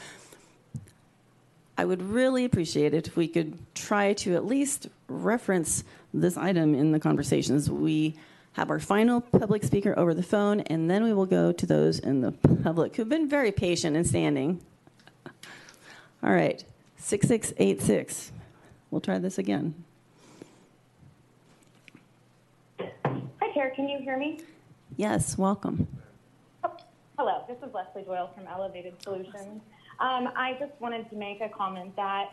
I would really appreciate it if we could try to at least reference this item in the conversations. We have our final public speaker over the phone, and then we will go to those in the public who've been very patient and standing. All right, 6686. We'll try this again. Hi, Chair. Can you hear me? Yes, welcome. Oh, hello. This is Leslie Doyle from Elevated Solutions. I just wanted to make a comment that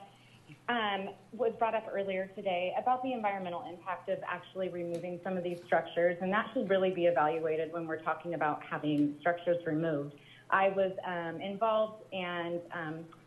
was brought up earlier today about the environmental impact of actually removing some of these structures, and that should really be evaluated when we're talking about having structures removed. I was involved and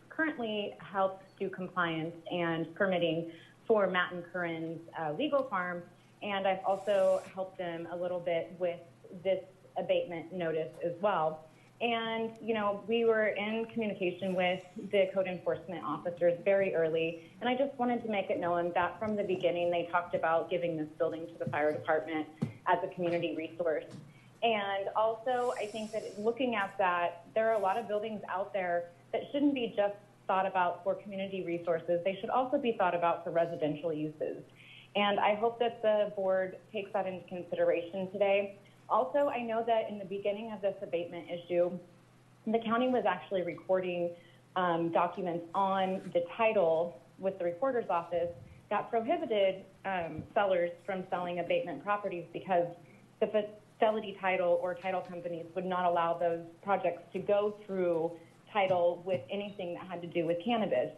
currently help do compliance and permitting for Matt and Curran's legal farm, and I've also helped them a little bit with this abatement notice as well. And, you know, we were in communication with the code enforcement officers very early, and I just wanted to make it known that from the beginning they talked about giving this building to the fire department as a community resource. And also, I think that looking at that, there are a lot of buildings out there that shouldn't be just thought about for community resources. They should also be thought about for residential uses. And I hope that the board takes that into consideration today. Also, I know that in the beginning of this abatement issue, the county was actually recording documents on the title with the recorder's office that prohibited sellers from selling abatement properties because the facility title or title companies would not allow those projects to go through title with anything that had to do with cannabis.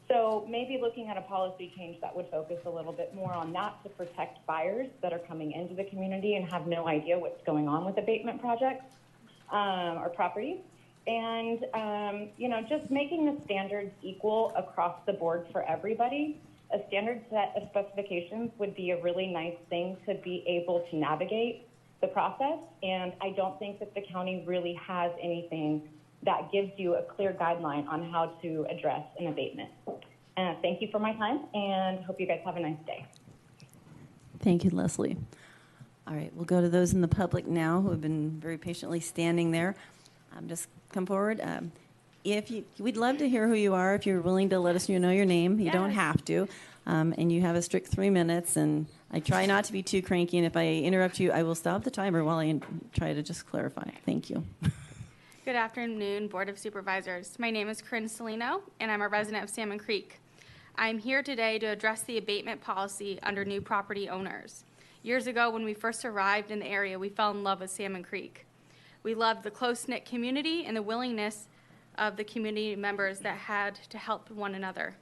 So maybe looking at a policy change that would focus a little bit more on that to protect buyers that are coming into the community and have no idea what's going on with abatement projects or properties. And, you know, just making the standards equal across the board for everybody. A standard set of specifications would be a really nice thing to be able to navigate the process. And I don't think that the county really has anything that gives you a clear guideline on how to address an abatement. Thank you for my time, and hope you guys have a nice day. Thank you, Leslie. All right, we'll go to those in the public now who have been very patiently standing there. just come forward. We'd love to hear who you are. If you're willing to let us know your name, you don't have to. And you have a strict 3 minutes. And I try not to be too cranky. And if I interrupt you, I will stop the timer while I try to just clarify. Thank you. Good afternoon, Board of Supervisors. My name is Corinne Salino, and I'm a resident of Salmon Creek. I'm here today to address the abatement policy under new property owners. Years ago, when we first arrived in the area, we fell in love with Salmon Creek. We loved the close-knit community and the willingness of the community members that had to help one another.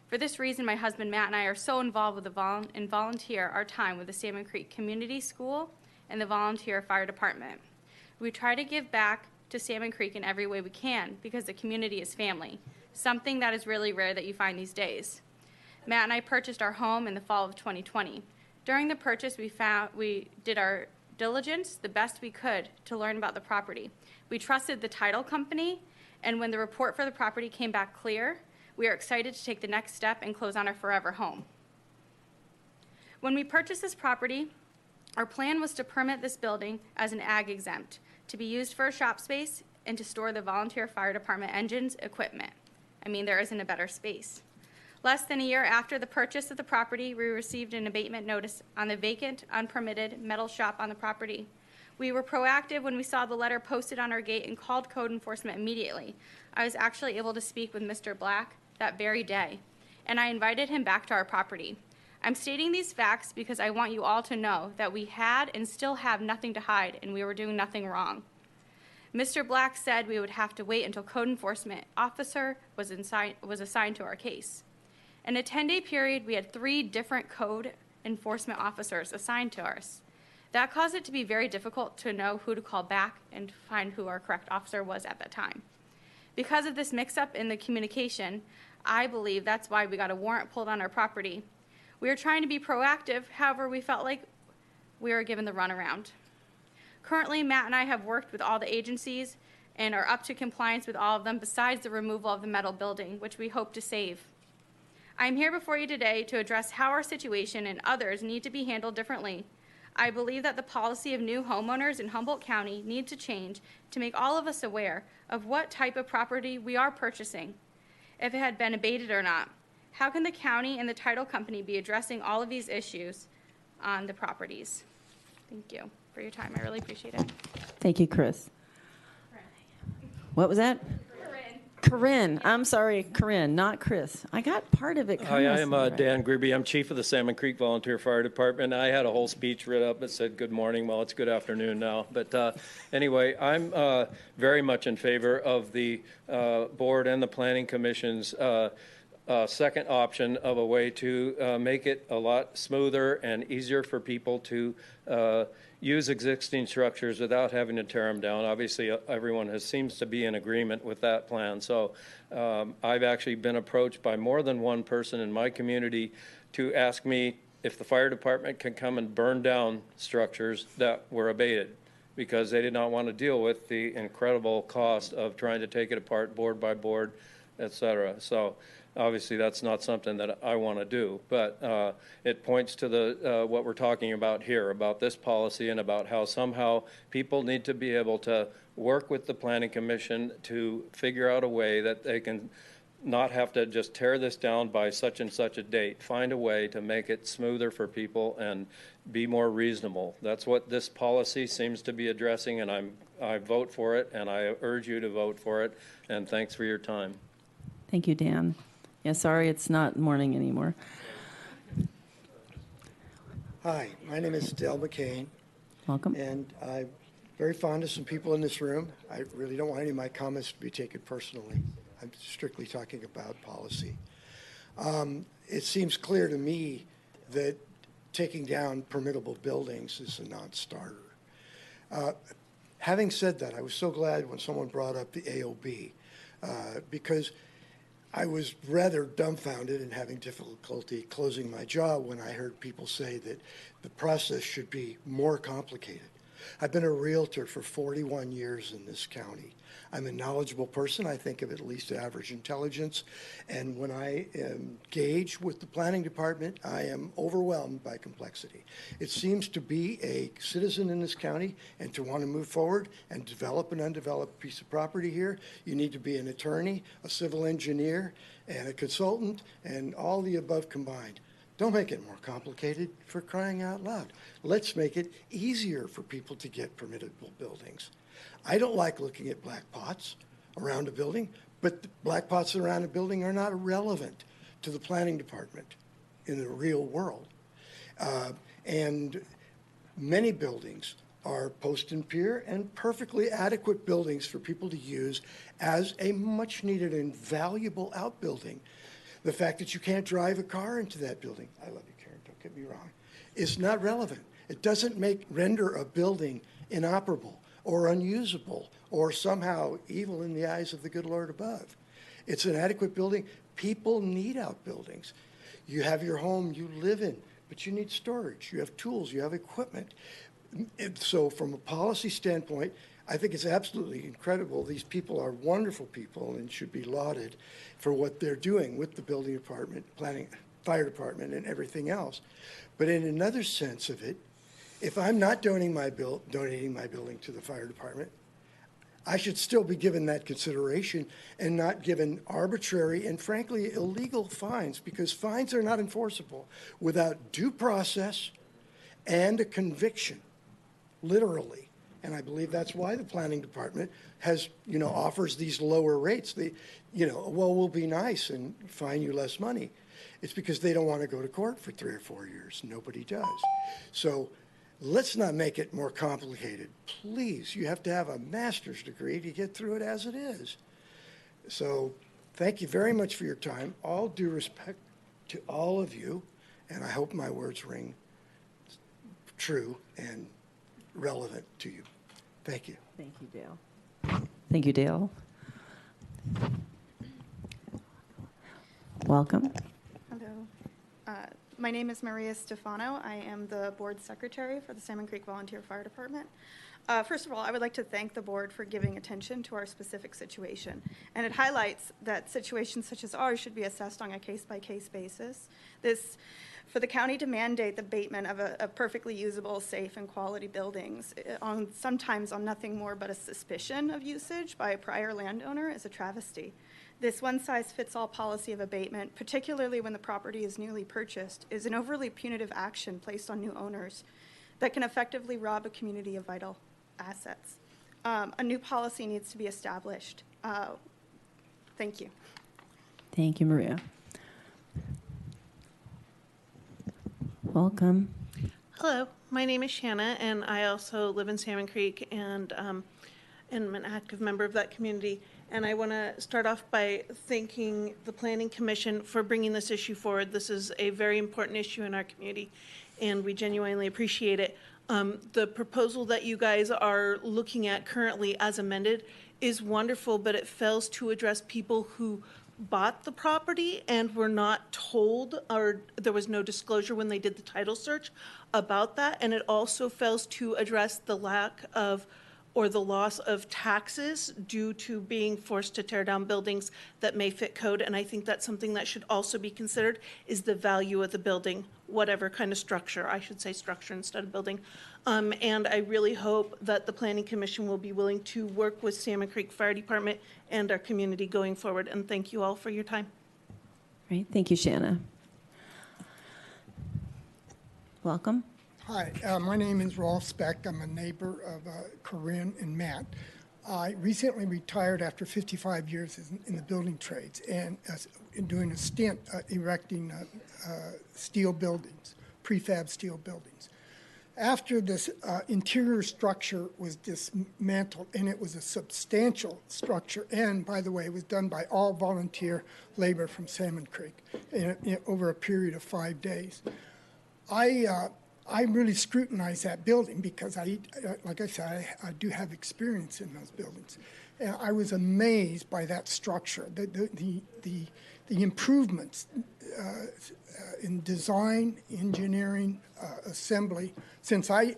For this reason, my husband Matt and I are so involved with and volunteer our time with the Salmon Creek Community School and the volunteer fire department. We try to give back to Salmon Creek in every way we can because the community is family, something that is really rare that you find these days. Matt and I purchased our home in the fall of 2020. During the purchase, we did our diligence the best we could to learn about the property. We trusted the title company, and when the report for the property came back clear, we are excited to take the next step and close on our forever home. When we purchased this property, our plan was to permit this building as an ag exempt, to be used for a shop space and to store the volunteer fire department engines, equipment. I mean, there isn't a better space. Less than a year after the purchase of the property, we received an abatement notice on the vacant, unpermitted metal shop on the property. We were proactive when we saw the letter posted on our gate and called code enforcement immediately. I was actually able to speak with Mr. Black that very day, and I invited him back to our property. I'm stating these facts because I want you all to know that we had and still have nothing to hide, and we were doing nothing wrong. Mr. Black said we would have to wait until code enforcement officer was assigned to our case. In a 10-day period, we had 3 different code enforcement officers assigned to us. That caused it to be very difficult to know who to call back and find who our correct officer was at that time. Because of this mix-up in the communication, I believe that's why we got a warrant pulled on our property. We were trying to be proactive, however, we felt like we were given the runaround. Currently, Matt and I have worked with all the agencies and are up to compliance with all of them besides the removal of the metal building, which we hope to save. I'm here before you today to address how our situation and others need to be handled differently. I believe that the policy of new homeowners in Humboldt County needs to change to make all of us aware of what type of property we are purchasing, if it had been abated or not. How can the county and the title company be addressing all of these issues on the properties? Thank you for your time. I really appreciate it. Thank you, Chris. What was that? Corinne. I'm sorry, Corinne, not Chris. I got part of it. Hi, I am Dan Gribby. I'm chief of the Salmon Creek Volunteer Fire Department. I had a whole speech written up that said good morning. Well, it's good afternoon now. But anyway, I'm very much in favor of the board and the Planning Commission's second option of a way to make it a lot smoother and easier for people to use existing structures without having to tear them down. Obviously, everyone seems to be in agreement with that plan. So I've actually been approached by more than one person in my community to ask me if the fire department can come and burn down structures that were abated because they did not want to deal with the incredible cost of trying to take it apart board by board, et cetera. So obviously, that's not something that I want to do, but it points to the what we're talking about here, about this policy and about how somehow people need to be able to work with the Planning Commission to figure out a way that they can not have to just tear this down by such and such a date. Find a way to make it smoother for people and be more reasonable. That's what this policy seems to be addressing, and I vote for it, and I urge you to vote for it, and thanks for your time. Thank you, Dan. Yeah, sorry it's not morning anymore. Hi, my name is Dale McCain. Welcome. And I'm very fond of some people in this room. I really don't want any of my comments to be taken personally. I'm strictly talking about policy. It seems clear to me that taking down permittable buildings is a non-starter. Having said that, I was so glad when someone brought up the AOB because I was rather dumbfounded and having difficulty closing my jaw when I heard people say that the process should be more complicated. I've been a realtor for 41 years in this county. I'm a knowledgeable person. I think of at least average intelligence. And when I engage with the planning department, I am overwhelmed by complexity. It seems to be a citizen in this county, and to want to move forward and develop an undeveloped piece of property here, you need to be an attorney, a civil engineer, and a consultant, and all the above combined. Don't make it more complicated, for crying out loud. Let's make it easier for people to get permittable buildings. I don't like looking at black pots around a building, but the black pots around a building are not relevant to the planning department in the real world. And many buildings are post and pier and perfectly adequate buildings for people to use as a much needed and valuable outbuilding. The fact that you can't drive a car into that building, I love you, Karen, don't get me wrong, is not relevant. It doesn't render a building inoperable or unusable or somehow evil in the eyes of the good Lord above. It's an adequate building. People need outbuildings. You have your home you live in, but you need storage. You have tools, you have equipment. So from a policy standpoint, I think it's absolutely incredible. These people are wonderful people and should be lauded for what they're doing with the building department, planning, fire department, and everything else. But in another sense of it, if I'm not donating my building to the fire department, I should still be given that consideration and not given arbitrary and frankly illegal fines, because fines are not enforceable without due process and a conviction, literally. And I believe that's why the planning department has, offers these lower rates. They, well, we'll be nice and fine you less money. It's because they don't want to go to court for 3 or 4 years. Nobody does. So let's not make it more complicated. Please, you have to have a master's degree to get through it as it is. So thank you very much for your time. All due respect to all of you, and I hope my words ring true and relevant to you. Thank you. Thank you, Dale. Thank you, Dale. Welcome. Hello. My name is Maria Stefano. I am the board secretary for the Salmon Creek Volunteer Fire Department. First of all, I would like to thank the board for giving attention to our specific situation. And it highlights that situations such as ours should be assessed on a case-by-case basis. For the county to mandate the abatement of perfectly usable, safe, and quality buildings, sometimes on nothing more but a suspicion of usage by a prior landowner, is a travesty. This one-size-fits-all policy of abatement, particularly when the property is newly purchased, is an overly punitive action placed on new owners that can effectively rob a community of vital assets. A new policy needs to be established. Thank you. Thank you, Maria. Welcome. Hello, my name is Shanna, and I also live in Salmon Creek and am an active member of that community. And I want to start off by thanking the Planning Commission for bringing this issue forward. This is a very important issue in our community, and we genuinely appreciate it. The proposal that you guys are looking at currently as amended is wonderful, but it fails to address people who bought the property and were not told, or there was no disclosure when they did the title search about that. And it also fails to address the lack of or the loss of taxes due to being forced to tear down buildings that may fit code. And I think that's something that should also be considered, is the value of the building, whatever kind of structure. I should say structure instead of building. And I really hope that the Planning Commission will be willing to work with Salmon Creek Fire Department and our community going forward. And thank you all for your time. Great. Thank you, Shanna. Welcome. Hi, my name is Rolf Speck. I'm a neighbor of Corinne and Matt. I recently retired after 55 years in the building trades and doing a stint erecting steel buildings, prefab steel buildings. After this interior structure was dismantled, and it was a substantial structure, and by the way, it was done by all volunteer labor from Salmon Creek over a period of 5 days. I really scrutinized that building because like I said, I do have experience in those buildings. And I was amazed by that structure. The the improvements in design, engineering, assembly, since I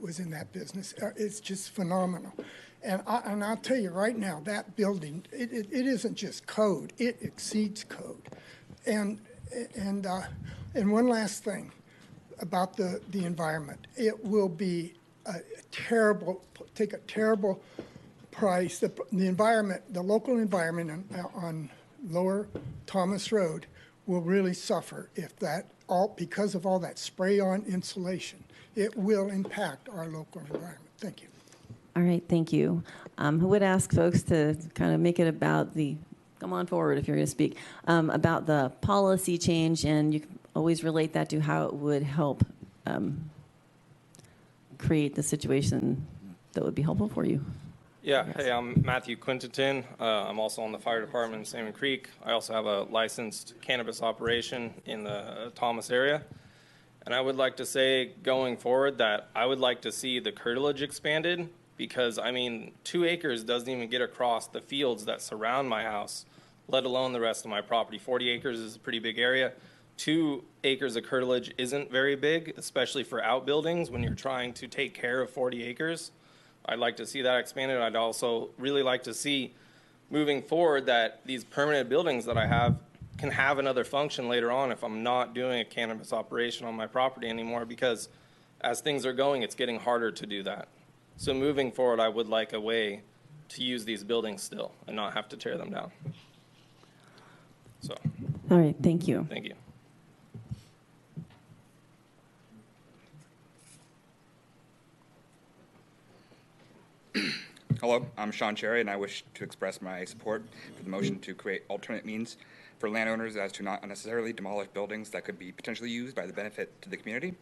was in that business, it's just phenomenal. And I'll tell you right now, that building, it isn't just code, it exceeds code. And one last thing about the environment. It will be take a terrible price. The environment, the local environment on Lower Thomas Road will really suffer if because of all that spray-on insulation. It will impact our local environment. Thank you. All right, thank you. I would ask folks to kind of make it about come on forward if you're going to speak, about the policy change, and you can always relate that to how it would help create the situation that would be helpful for you. Yeah, hey, I'm Matthew Quinterton. I'm also on the fire department in Salmon Creek. I also have a licensed cannabis operation in the Thomas area. And I would like to say going forward that I would like to see the curtilage expanded because, I mean, 2 acres doesn't even get across the fields that surround my house, let alone the rest of my property. 40 acres is a pretty big area. 2 acres of curtilage isn't very big, especially for outbuildings when you're trying to take care of 40 acres. I'd like to see that expanded. I'd also really like to see moving forward that these permanent buildings that I have can have another function later on if I'm not doing a cannabis operation on my property anymore, because as things are going, it's getting harder to do that. So moving forward, I would like a way to use these buildings still and not have to tear them down. So. All right, thank you. Thank you. Hello, I'm Sean Cherry, and I wish to express my support for the motion to create alternate means for landowners as to not unnecessarily demolish buildings that could be potentially used by the benefit to the community.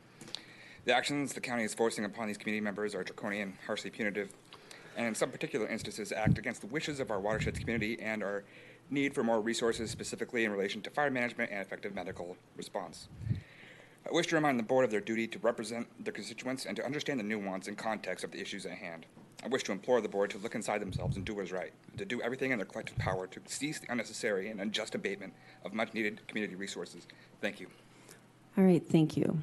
The actions the county is forcing upon these community members are draconian, harshly punitive, and in some particular instances act against the wishes of our watersheds community and our need for more resources, specifically in relation to fire management and effective medical response. I wish to remind the board of their duty to represent their constituents and to understand the nuance and context of the issues at hand. I wish to implore the board to look inside themselves and do what is right, and to do everything in their collective power to cease the unnecessary and unjust abatement of much-needed community resources. Thank you. All right, thank you.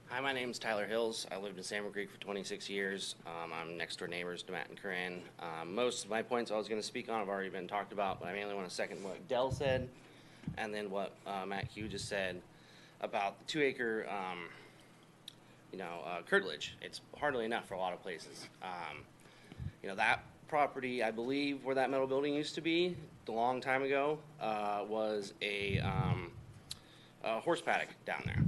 Hi, my name is Tyler Hills. I lived in Salmon Creek for 26 years. I'm next door neighbors to Matt and Corinne. Most of my points I was going to speak on have already been talked about, but I mainly want to second what Dell said and then what Matt Hugh just said about the 2-acre, curtilage. It's hardly enough for a lot of places. That property, I believe, where that metal building used to be a long time ago, was a horse paddock down there,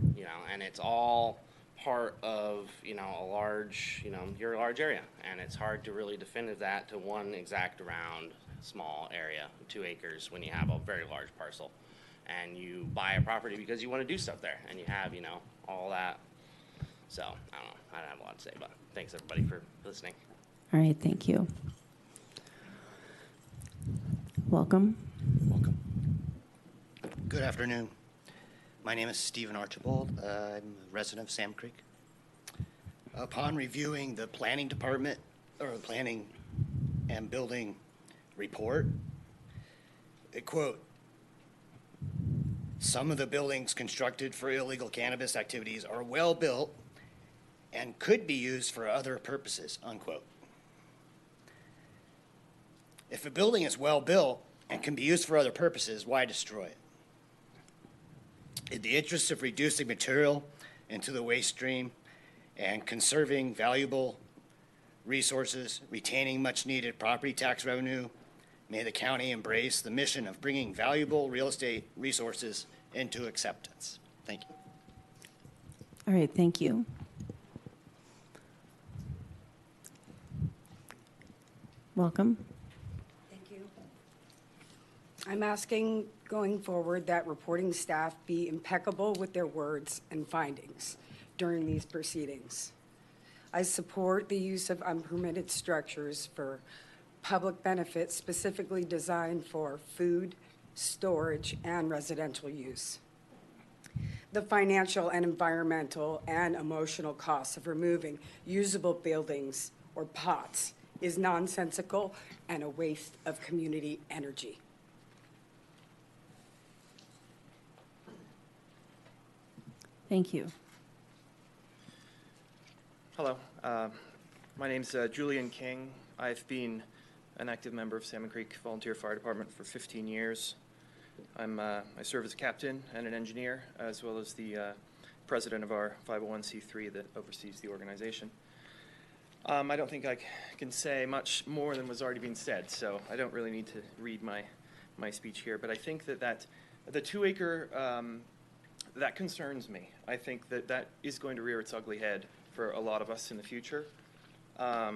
and it's all part of, a large, your large area, and it's hard to really defend that to one exact round small area, 2 acres, when you have a very large parcel. And you buy a property because you want to do stuff there, and you have, all that. So, I don't know. I don't have a lot to say, but thanks, everybody, for listening. All right, thank you. Welcome. Welcome. Good afternoon. My name is Stephen Archibald. I'm a resident of Salmon Creek. Upon reviewing the planning department, or the planning and building report, it quote, "Some of the buildings constructed for illegal cannabis activities are well built and could be used for other purposes," unquote. If a building is well built and can be used for other purposes, why destroy it? In the interest of reducing material into the waste stream and conserving valuable resources, retaining much needed property tax revenue, may the county embrace the mission of bringing valuable real estate resources into acceptance. Thank you. All right, thank you. Welcome. Thank you. I'm asking going forward that reporting staff be impeccable with their words and findings during these proceedings. I support the use of unpermitted structures for public benefits specifically designed for food, storage, and residential use. The financial and environmental and emotional costs of removing usable buildings or pots is nonsensical and a waste of community energy. Thank you. Hello, my name's Julian King. I've been an active member of Salmon Creek Volunteer Fire Department for 15 years. I serve as a captain and an engineer, as well as the president of our 501c3 that oversees the organization. I don't think I can say much more than was already being said, so I don't really need to read my speech here. But I think that the 2-acre, that concerns me. I think that is going to rear its ugly head for a lot of us in the future. I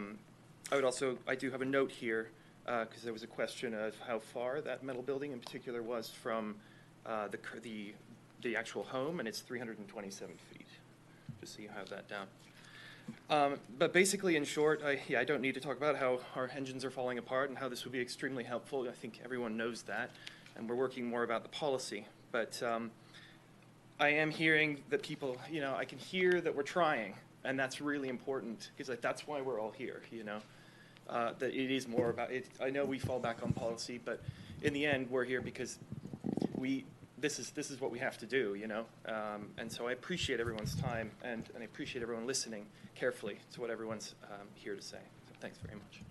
do have a note here, because there was a question of how far that metal building in particular was from the actual home, and it's 327 feet, just so you have that down. But basically, in short, I don't need to talk about how our engines are falling apart and how this would be extremely helpful. I think everyone knows that, and we're working more about the policy. But I am hearing that people, I can hear that we're trying, and that's really important, because that's why we're all here, that it is more about it. I know we fall back on policy, but in the end, we're here because this is what we have to do, and so I appreciate everyone's time, and I appreciate everyone listening carefully to what everyone's here to say. So thanks very much.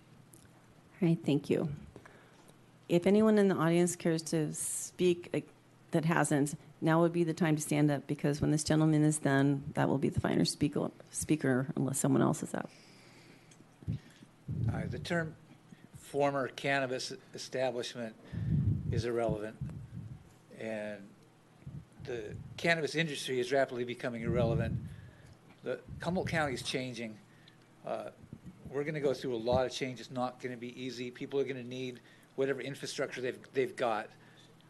All right, thank you. If anyone in the audience cares to speak that hasn't, now would be the time to stand up, because when this gentleman is done, that will be the final speaker unless someone else is up. The term former cannabis establishment is irrelevant, and the cannabis industry is rapidly becoming irrelevant. The Humboldt County is changing. We're going to go through a lot of change. It's not going to be easy. People are going to need whatever infrastructure they've got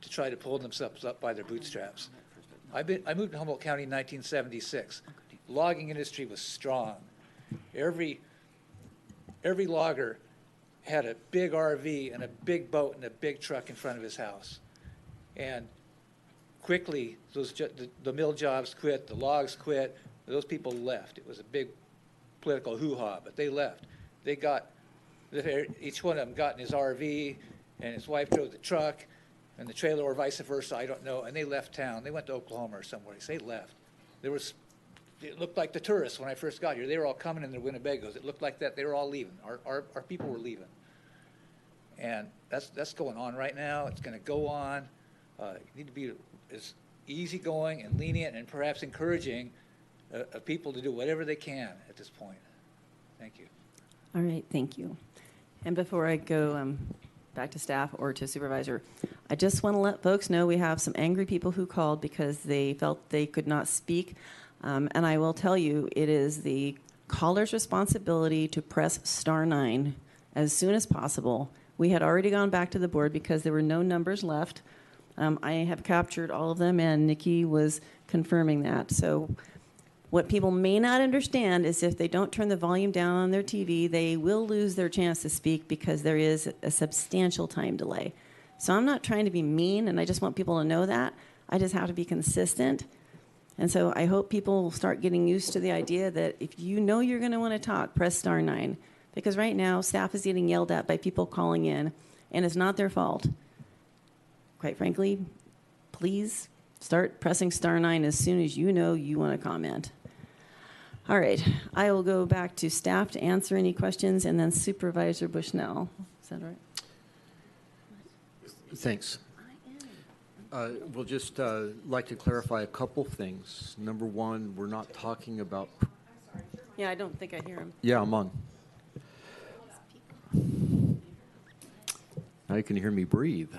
to try to pull themselves up by their bootstraps. I moved to Humboldt County in 1976. The logging industry was strong. Every logger had a big RV and a big boat and a big truck in front of his house. And quickly, the mill jobs quit, the logs quit, those people left. It was a big political hoo-ha, but they left. Each one of them got in his RV, and his wife drove the truck, and the trailer, or vice versa, I don't know, and they left town. They went to Oklahoma or somewhere. They left. It looked like the tourists when I first got here. They were all coming in their Winnebagos. It looked like that. They were all leaving. Our people were leaving. And that's going on right now. It's going to go on. You need to be as easygoing and lenient and perhaps encouraging of people to do whatever they can at this point. Thank you. All right, thank you. And before I go back to staff or to supervisor, I just want to let folks know we have some angry people who called because they felt they could not speak. And I will tell you, it is the caller's responsibility to press *9 as soon as possible. We had already gone back to the board because there were no numbers left. I have captured all of them, and Nikki was confirming that. So what people may not understand is if they don't turn the volume down on their TV, they will lose their chance to speak because there is a substantial time delay. So I'm not trying to be mean, and I just want people to know that. I just have to be consistent. And so I hope people start getting used to the idea that if you know you're going to want to talk, press *9. Because right now, staff is getting yelled at by people calling in, and it's not their fault. Quite frankly, please start pressing *9 as soon as you know you want to comment. All right, I will go back to staff to answer any questions, and then Supervisor Bushnell. Is that all right? Thanks. We'll just like to clarify a couple things. Number one, we're not talking about... Yeah, I don't think I hear him. Yeah, I'm on. Now you can hear me breathe.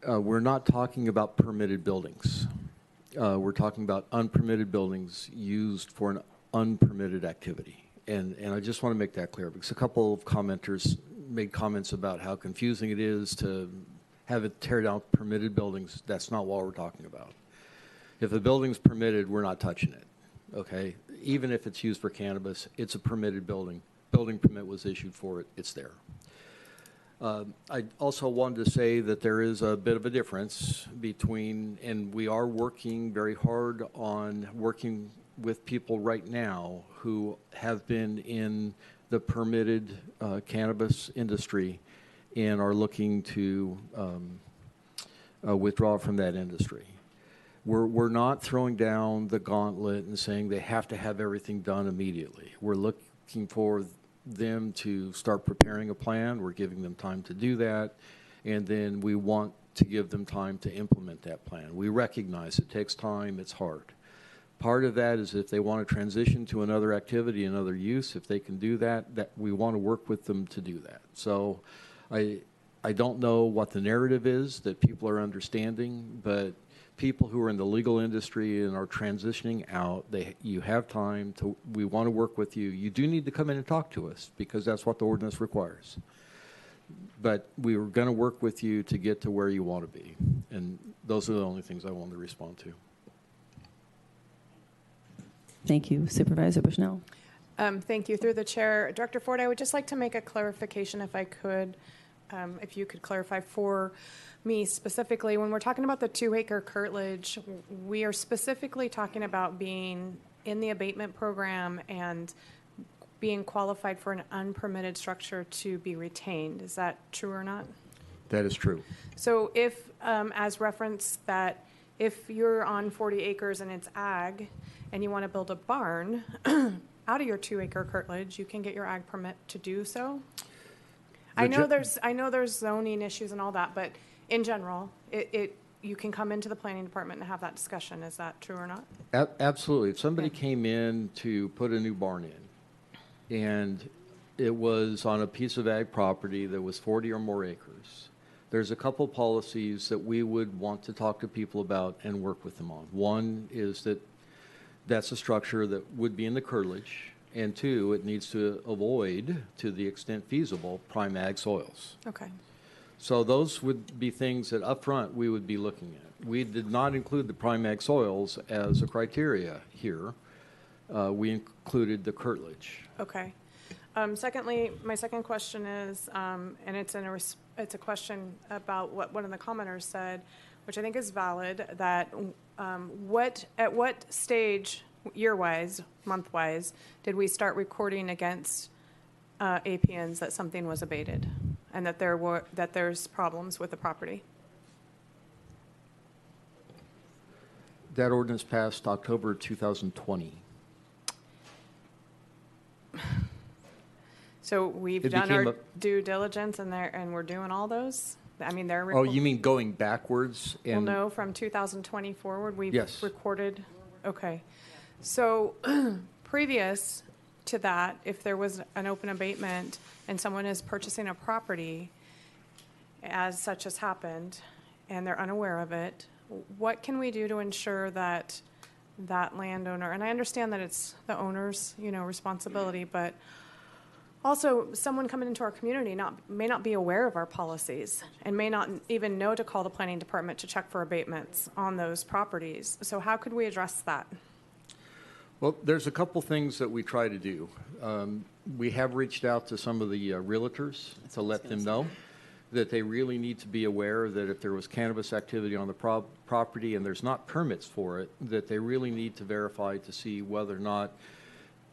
We're not talking about permitted buildings. We're talking about unpermitted buildings used for an unpermitted activity. And I just want to make that clear because a couple of commenters made comments about how confusing it is to have it tear down permitted buildings. That's not what we're talking about. If a building's permitted, we're not touching it, okay? Even if it's used for cannabis, it's a permitted building. Building permit was issued for it, it's there. I also wanted to say that there is a bit of a difference between, and we are working very hard on working with people right now who have been in the permitted cannabis industry and are looking to withdraw from that industry. We're not throwing down the gauntlet and saying they have to have everything done immediately. We're looking for them to start preparing a plan. We're giving them time to do that, and then we want to give them time to implement that plan. We recognize it takes time, it's hard. Part of that is if they want to transition to another activity, another use, if they can do that, that we want to work with them to do that. So I don't know what the narrative is that people are understanding, but people who are in the legal industry and are transitioning out, you have time to, we want to work with you. You do need to come in and talk to us because that's what the ordinance requires. But we were going to work with you to get to where you want to be. And those are the only things I wanted to respond to. Thank you. Supervisor Bushnell. Thank you. Through the chair, Director Ford, I would just like to make a clarification if I could, if you could clarify for me specifically. When we're talking about the 2-acre curtilage, we are specifically talking about being in the abatement program and being qualified for an unpermitted structure to be retained. Is that true or not? That is true. So if, as referenced, that if you're on 40 acres and it's ag and you want to build a barn out of your 2-acre curtilage, you can get your ag permit to do so? I know there's zoning issues and all that, but in general, you can come into the planning department and have that discussion. Is that true or not? Absolutely. If somebody came in to put a new barn in, and it was on a piece of ag property that was 40 or more acres, there's a couple policies that we would want to talk to people about and work with them on. One is that that's a structure that would be in the curtilage, and two, it needs to avoid, to the extent feasible, prime ag soils. Okay. So those would be things that up front we would be looking at. We did not include the prime ag soils as a criteria here. We included the curtilage. Okay. Secondly, my second question is, and it's a question about what one of the commenters said, which I think is valid, that at what stage, year-wise, month-wise, did we start recording against APNs that something was abated and that there's problems with the property? That ordinance passed October 2020. So we've done our due diligence and we're doing all those? I mean, they're... Oh, you mean going backwards? Well, no, from 2020 forward, we've yes. recorded. Okay. So previous to that, if there was an open abatement and someone is purchasing a property, as such has happened, and they're unaware of it, what can we do to ensure that that landowner, and I understand that it's the owner's, responsibility, but also someone coming into our community may not be aware of our policies and may not even know to call the planning department to check for abatements on those properties. So how could we address that? Well, there's a couple things that we try to do. We have reached out to some of the realtors to let them know that they really need to be aware that if there was cannabis activity on the property and there's not permits for it, that they really need to verify to see whether or not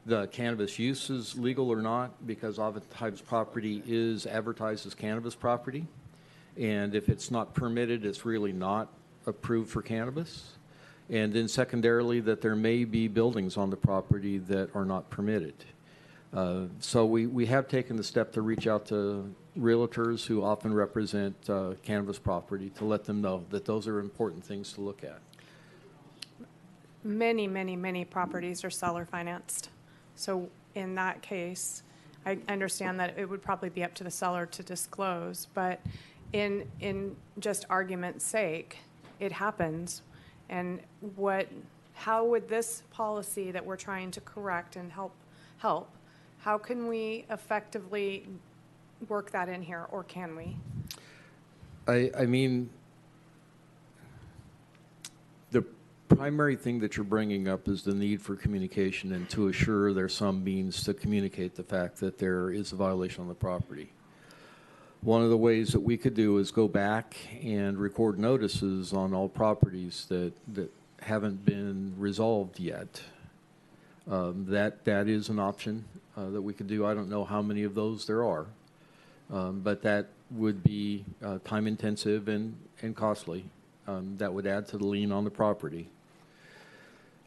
the cannabis use is legal or not, because oftentimes property is advertised as cannabis property. And if it's not permitted, it's really not approved for cannabis. And then secondarily, that there may be buildings on the property that are not permitted. So we have taken the step to reach out to realtors who often represent cannabis property to let them know that those are important things to look at. Many, many, many properties are seller financed. So in that case, I understand that it would probably be up to the seller to disclose, but in just argument's sake, it happens. And how would this policy that we're trying to correct and help, how can we effectively work that in here, or can we? I mean, the primary thing that you're bringing up is the need for communication and to assure there's some means to communicate the fact that there is a violation on the property. One of the ways that we could do is go back and record notices on all properties that haven't been resolved yet, That is an option that we could do. I don't know how many of those there are, but that would be time intensive and costly. That would add to the lien on the property.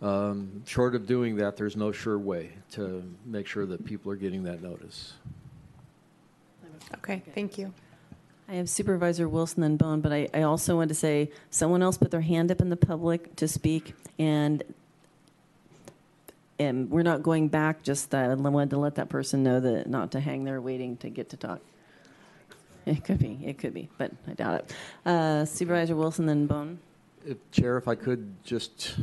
Short of doing that, there's no sure way to make sure that people are getting that notice. Okay, thank you. I have Supervisor Wilson and Bone, but I also want to say someone else put their hand up in the public to speak, and we're not going back. Just I wanted to let that person know that not to hang there waiting to get to talk. It could be, but I doubt it. Supervisor Wilson and Bone. Chair, if I could just,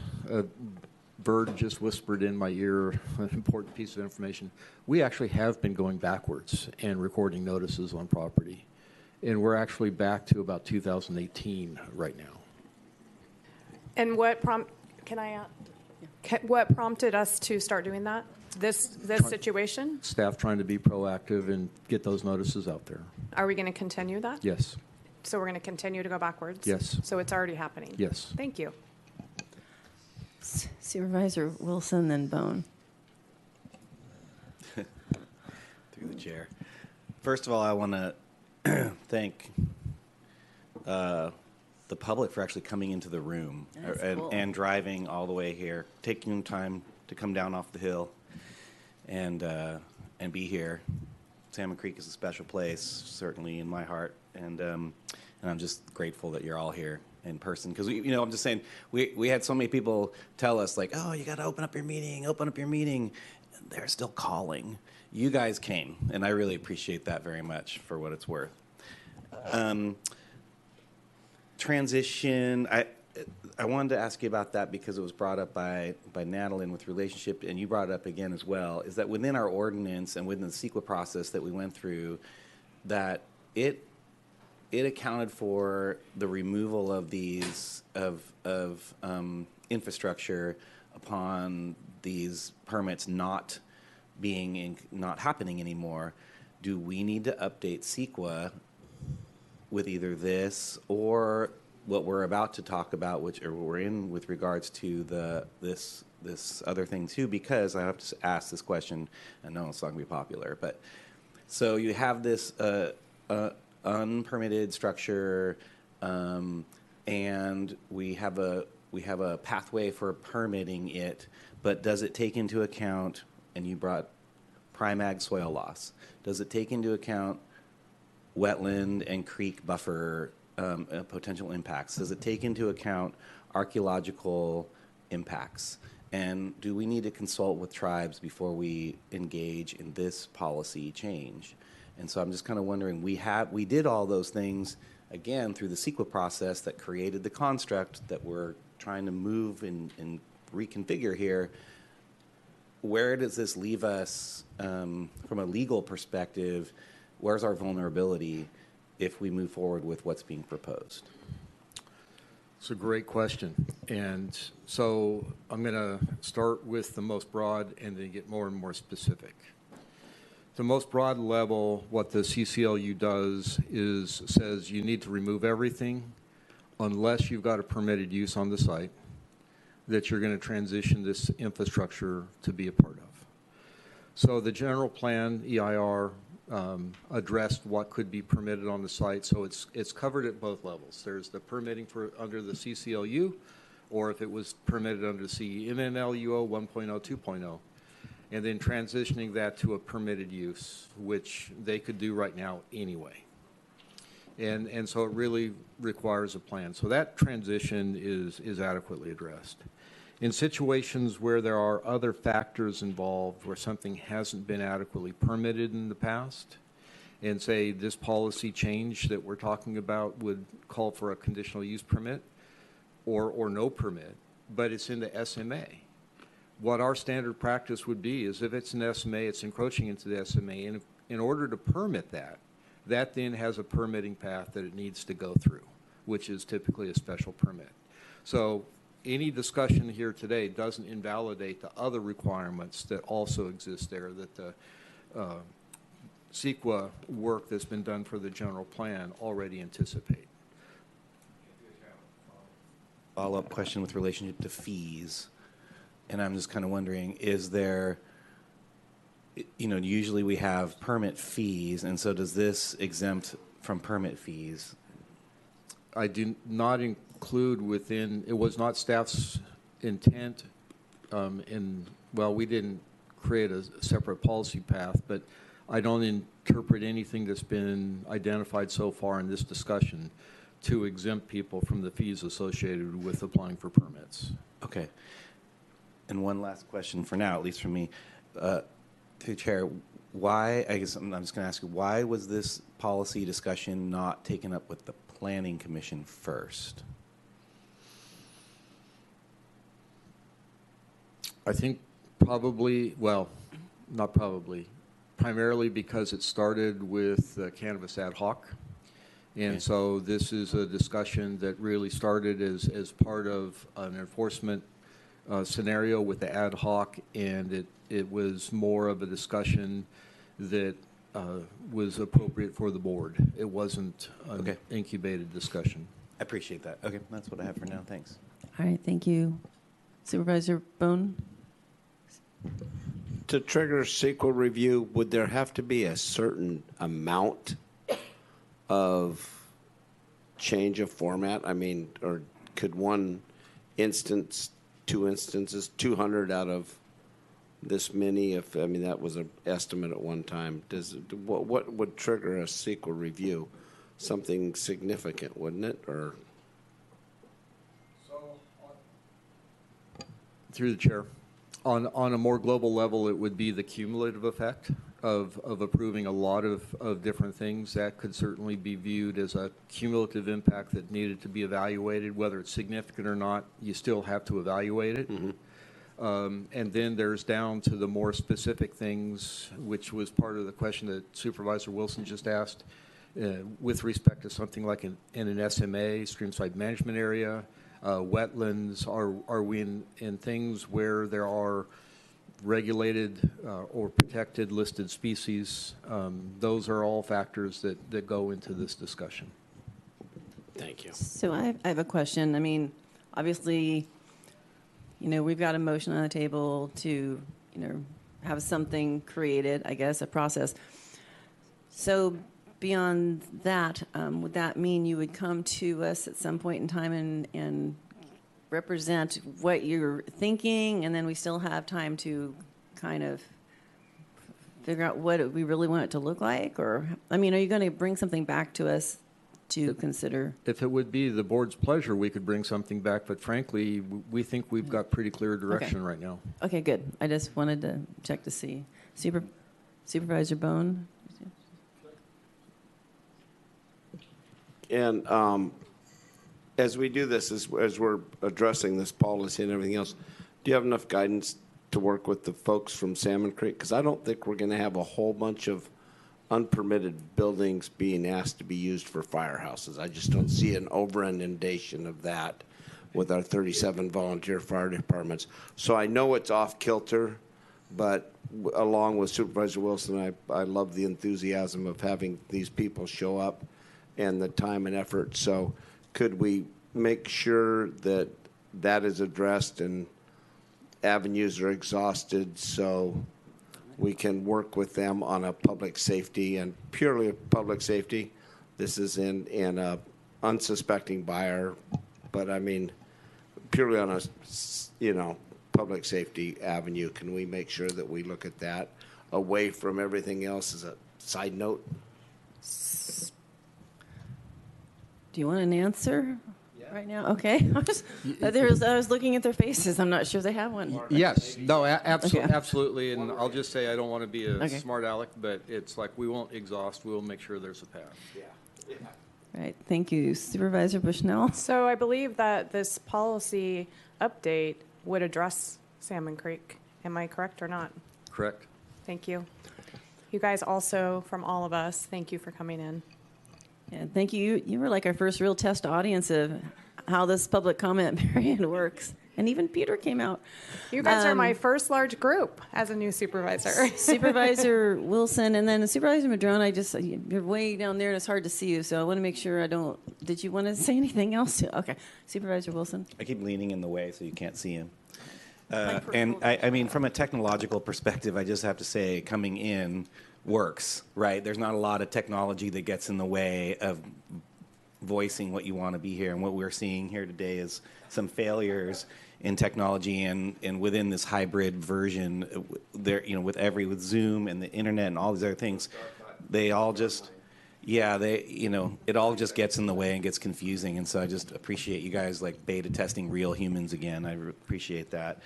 Bird just whispered in my ear an important piece of information. We actually have been going backwards and recording notices on property. And we're actually back to about 2018 right now. And what what prompted us to start doing that? This situation? Staff trying to be proactive and get those notices out there. Are we going to continue that? Yes. So we're going to continue to go backwards? Yes. So it's already happening? Yes. Thank you. Supervisor Wilson, then Bone. Through the chair. First of all, I want to thank the public for actually coming into the room and driving all the way here, taking time to come down off the hill and be here. Salmon Creek is a special place, certainly in my heart, and I'm just grateful that you're all here in person. Because I'm just saying, we had so many people tell us like, oh, you got to open up your meeting. And they're still calling. You guys came, and I really appreciate that very much for what it's worth. Transition, I wanted to ask you about that because it was brought up by Natalie with relationship, and you brought it up again as well, is that within our ordinance and within the CEQA process that we went through, that it accounted for the removal of these infrastructure upon these permits not happening anymore. Do we need to update CEQA with either this or what we're about to talk about, what we're in with regards to this other thing too? Because I have to ask this question. I know it's not going to be popular, but so you have this unpermitted structure, and we have a pathway for permitting it, but does it take into account? And you brought prime ag soil loss. Does it take into account wetland and creek buffer potential impacts? Does it take into account archaeological impacts? And do we need to consult with tribes before we engage in this policy change? And so I'm just kind of wondering, we did all those things, again, through the CEQA process that created the construct that we're trying to move and reconfigure here. Where does this leave us from a legal perspective? Where's our vulnerability if we move forward with what's being proposed? It's a great question. And so I'm going to start with the most broad and then get more and more specific. The most broad level, what the CCLU does is says you need to remove everything unless you've got a permitted use on the site that you're going to transition this infrastructure to be a part of. So the general plan, EIR, addressed what could be permitted on the site. So it's covered at both levels. There's the permitting for under the CCLU, or if it was permitted under CMMLUO 1.0, 2.0, and then transitioning that to a permitted use, which they could do right now anyway. And so it really requires a plan. So that transition is adequately addressed. In situations where there are other factors involved, where something hasn't been adequately permitted in the past, and say this policy change that we're talking about would call for a conditional use permit or no permit, but it's in the SMA. What our standard practice would be is if it's an SMA, it's encroaching into the SMA, and in order to permit that then has a permitting path that it needs to go through, which is typically a special permit. So any discussion here today doesn't invalidate the other requirements that also exist there that the CEQA work that's been done for the general plan already anticipate. Follow-up question with relationship to fees. and I'm just kind of wondering, is there, usually we have permit fees, and so does this exempt from permit fees? I do not include within, it was not staff's intent, we didn't create a separate policy path, but I don't interpret anything that's been identified so far in this discussion to exempt people from the fees associated with applying for permits. Okay. And one last question for now, at least for me. To Chair, why, I guess I'm just going to ask you, why was this policy discussion not taken up with the Planning Commission first? I think primarily because it started with Cannabis ad hoc. And so this is a discussion that really started as part of an enforcement scenario with the ad hoc, and it was more of a discussion that was appropriate for the board. It wasn't an incubated discussion. I appreciate that. Okay, that's what I have for now. Thanks. All right, thank you. Supervisor Bone? To trigger CEQA review, would there have to be a certain amount of change of format? I mean, or could one instance, 2 instances, 200 out of this many? That was an estimate at one time. What would trigger a CEQA review? Something significant, wouldn't it? Or Through the chair. On a more global level, it would be the cumulative effect of approving a lot of different things. That could certainly be viewed as a cumulative impact that needed to be evaluated. Whether it's significant or not, you still have to evaluate it. And then there's down to the more specific things, which was part of the question that Supervisor Wilson just asked, with respect to something like in an SMA, streamside management area, wetlands. Are we in things where there are regulated or protected listed species? Those are all factors that go into this discussion. Thank you. So I have a question. I mean, obviously, we've got a motion on the table to, have something created, I guess, a process. So beyond that, would that mean you would come to us at some point in time and represent what you're thinking, and then we still have time to kind of figure out what we really want it to look like? Or, are you going to bring something back to us to consider? If it would be the board's pleasure, we could bring something back, but frankly, we think we've got pretty clear direction right now. Okay, good. I just wanted to check to see. Supervisor Bone? And as we do this, as we're addressing this policy and everything else, do you have enough guidance to work with the folks from Salmon Creek? Because I don't think we're going to have a whole bunch of unpermitted buildings being asked to be used for firehouses. I just don't see an over-inundation of that with our 37 volunteer fire departments. So I know it's off kilter, but along with Supervisor Wilson, I love the enthusiasm of having these people show up and the time and effort. So could we make sure that that is addressed and avenues are exhausted so we can work with them on a public safety and purely public safety? This is in a unsuspecting buyer, but purely on a, public safety avenue. Can we make sure that we look at that away from everything else as a side note? Do you want an answer right now? Okay. I was looking at their faces. I'm not sure they have one. Yes. No, absolutely. Okay. Absolutely. And I'll just say I don't want to be a smart aleck, but it's like we won't exhaust. We'll make sure there's a path. Yeah. Right. Thank you. Supervisor Bushnell? So I believe that this policy update would address Salmon Creek. Am I correct or not? Correct. Thank you. You guys also, from all of us, thank you for coming in. Yeah, thank you. You were like our first real test audience of how this public comment period works. And even Peter came out. You guys are my first large group as a new supervisor. Supervisor Wilson, and then Supervisor Madrone, you're way down there and it's hard to see you, so I want to make sure did you want to say anything else? Okay. Supervisor Wilson. I keep leaning in the way so you can't see him. And I mean, from a technological perspective, I just have to say, coming in works, right? There's not a lot of technology that gets in the way of voicing what you want to be here. And what we're seeing here today is some failures in technology, and within this hybrid version, there, you know, with Zoom and the internet and all these other things, they all just, yeah, it all just gets in the way and gets confusing. And so I just appreciate you guys like beta testing real humans again. I appreciate that.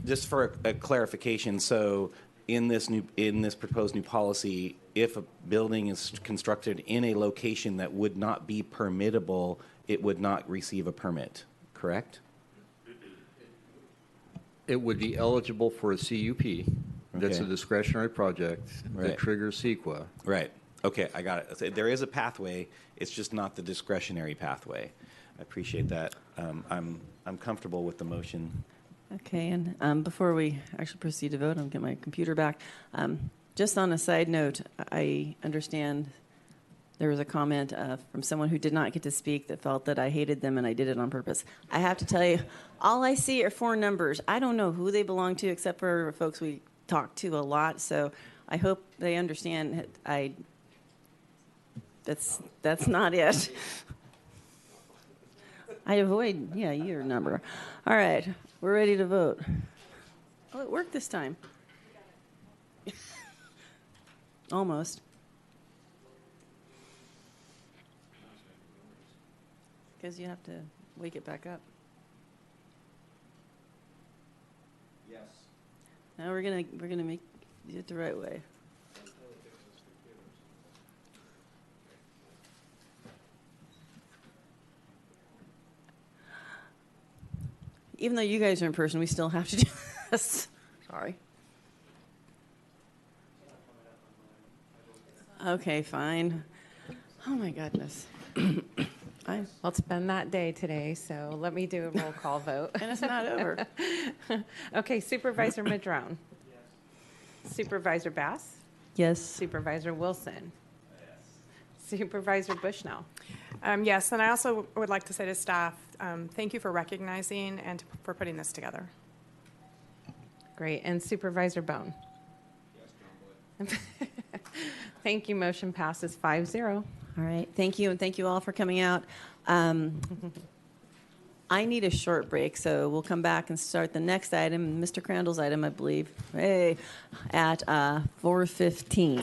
Just for a clarification, so in this proposed new policy, if a building is constructed in a location that would not be permittable, it would not receive a permit, correct? It would be eligible for a CUP. That's a Okay. discretionary project that Right. triggers CEQA. Right. Okay, I got it. So there is a pathway. It's just not the discretionary pathway. I appreciate that. I'm comfortable with the motion. Okay, and before we actually proceed to vote, I'll get my computer back. Just on a side note, I understand there was a comment from someone who did not get to speak that felt that I hated them and I did it on purpose. I have to tell you, all I see are 4 numbers. I don't know who they belong to except for folks we talk to a lot, so I hope they understand that's not it. I avoid, your number. All right, we're ready to vote. Oh, it worked this time. Almost. Because you have to wake it back up. Yes. Now we're gonna make it the right way. Even though you guys are in person, we still have to do this. Sorry. Okay, fine. Oh my goodness. Well, it's been that day today, so let me do a roll call vote. And it's not over. Okay, Supervisor Madrone. Yes. Supervisor Bass. Yes. Supervisor Wilson. Yes. Supervisor Bushnell. Yes, and I also would like to say to staff, thank you for recognizing and for putting this together. Great, and Supervisor Bone. Yes, thank you, motion passes 5-0. All right, thank you, and thank you all for coming out. I need a short break, so we'll come back and start the next item, Mr. Crandall's item, I believe, at 4:15.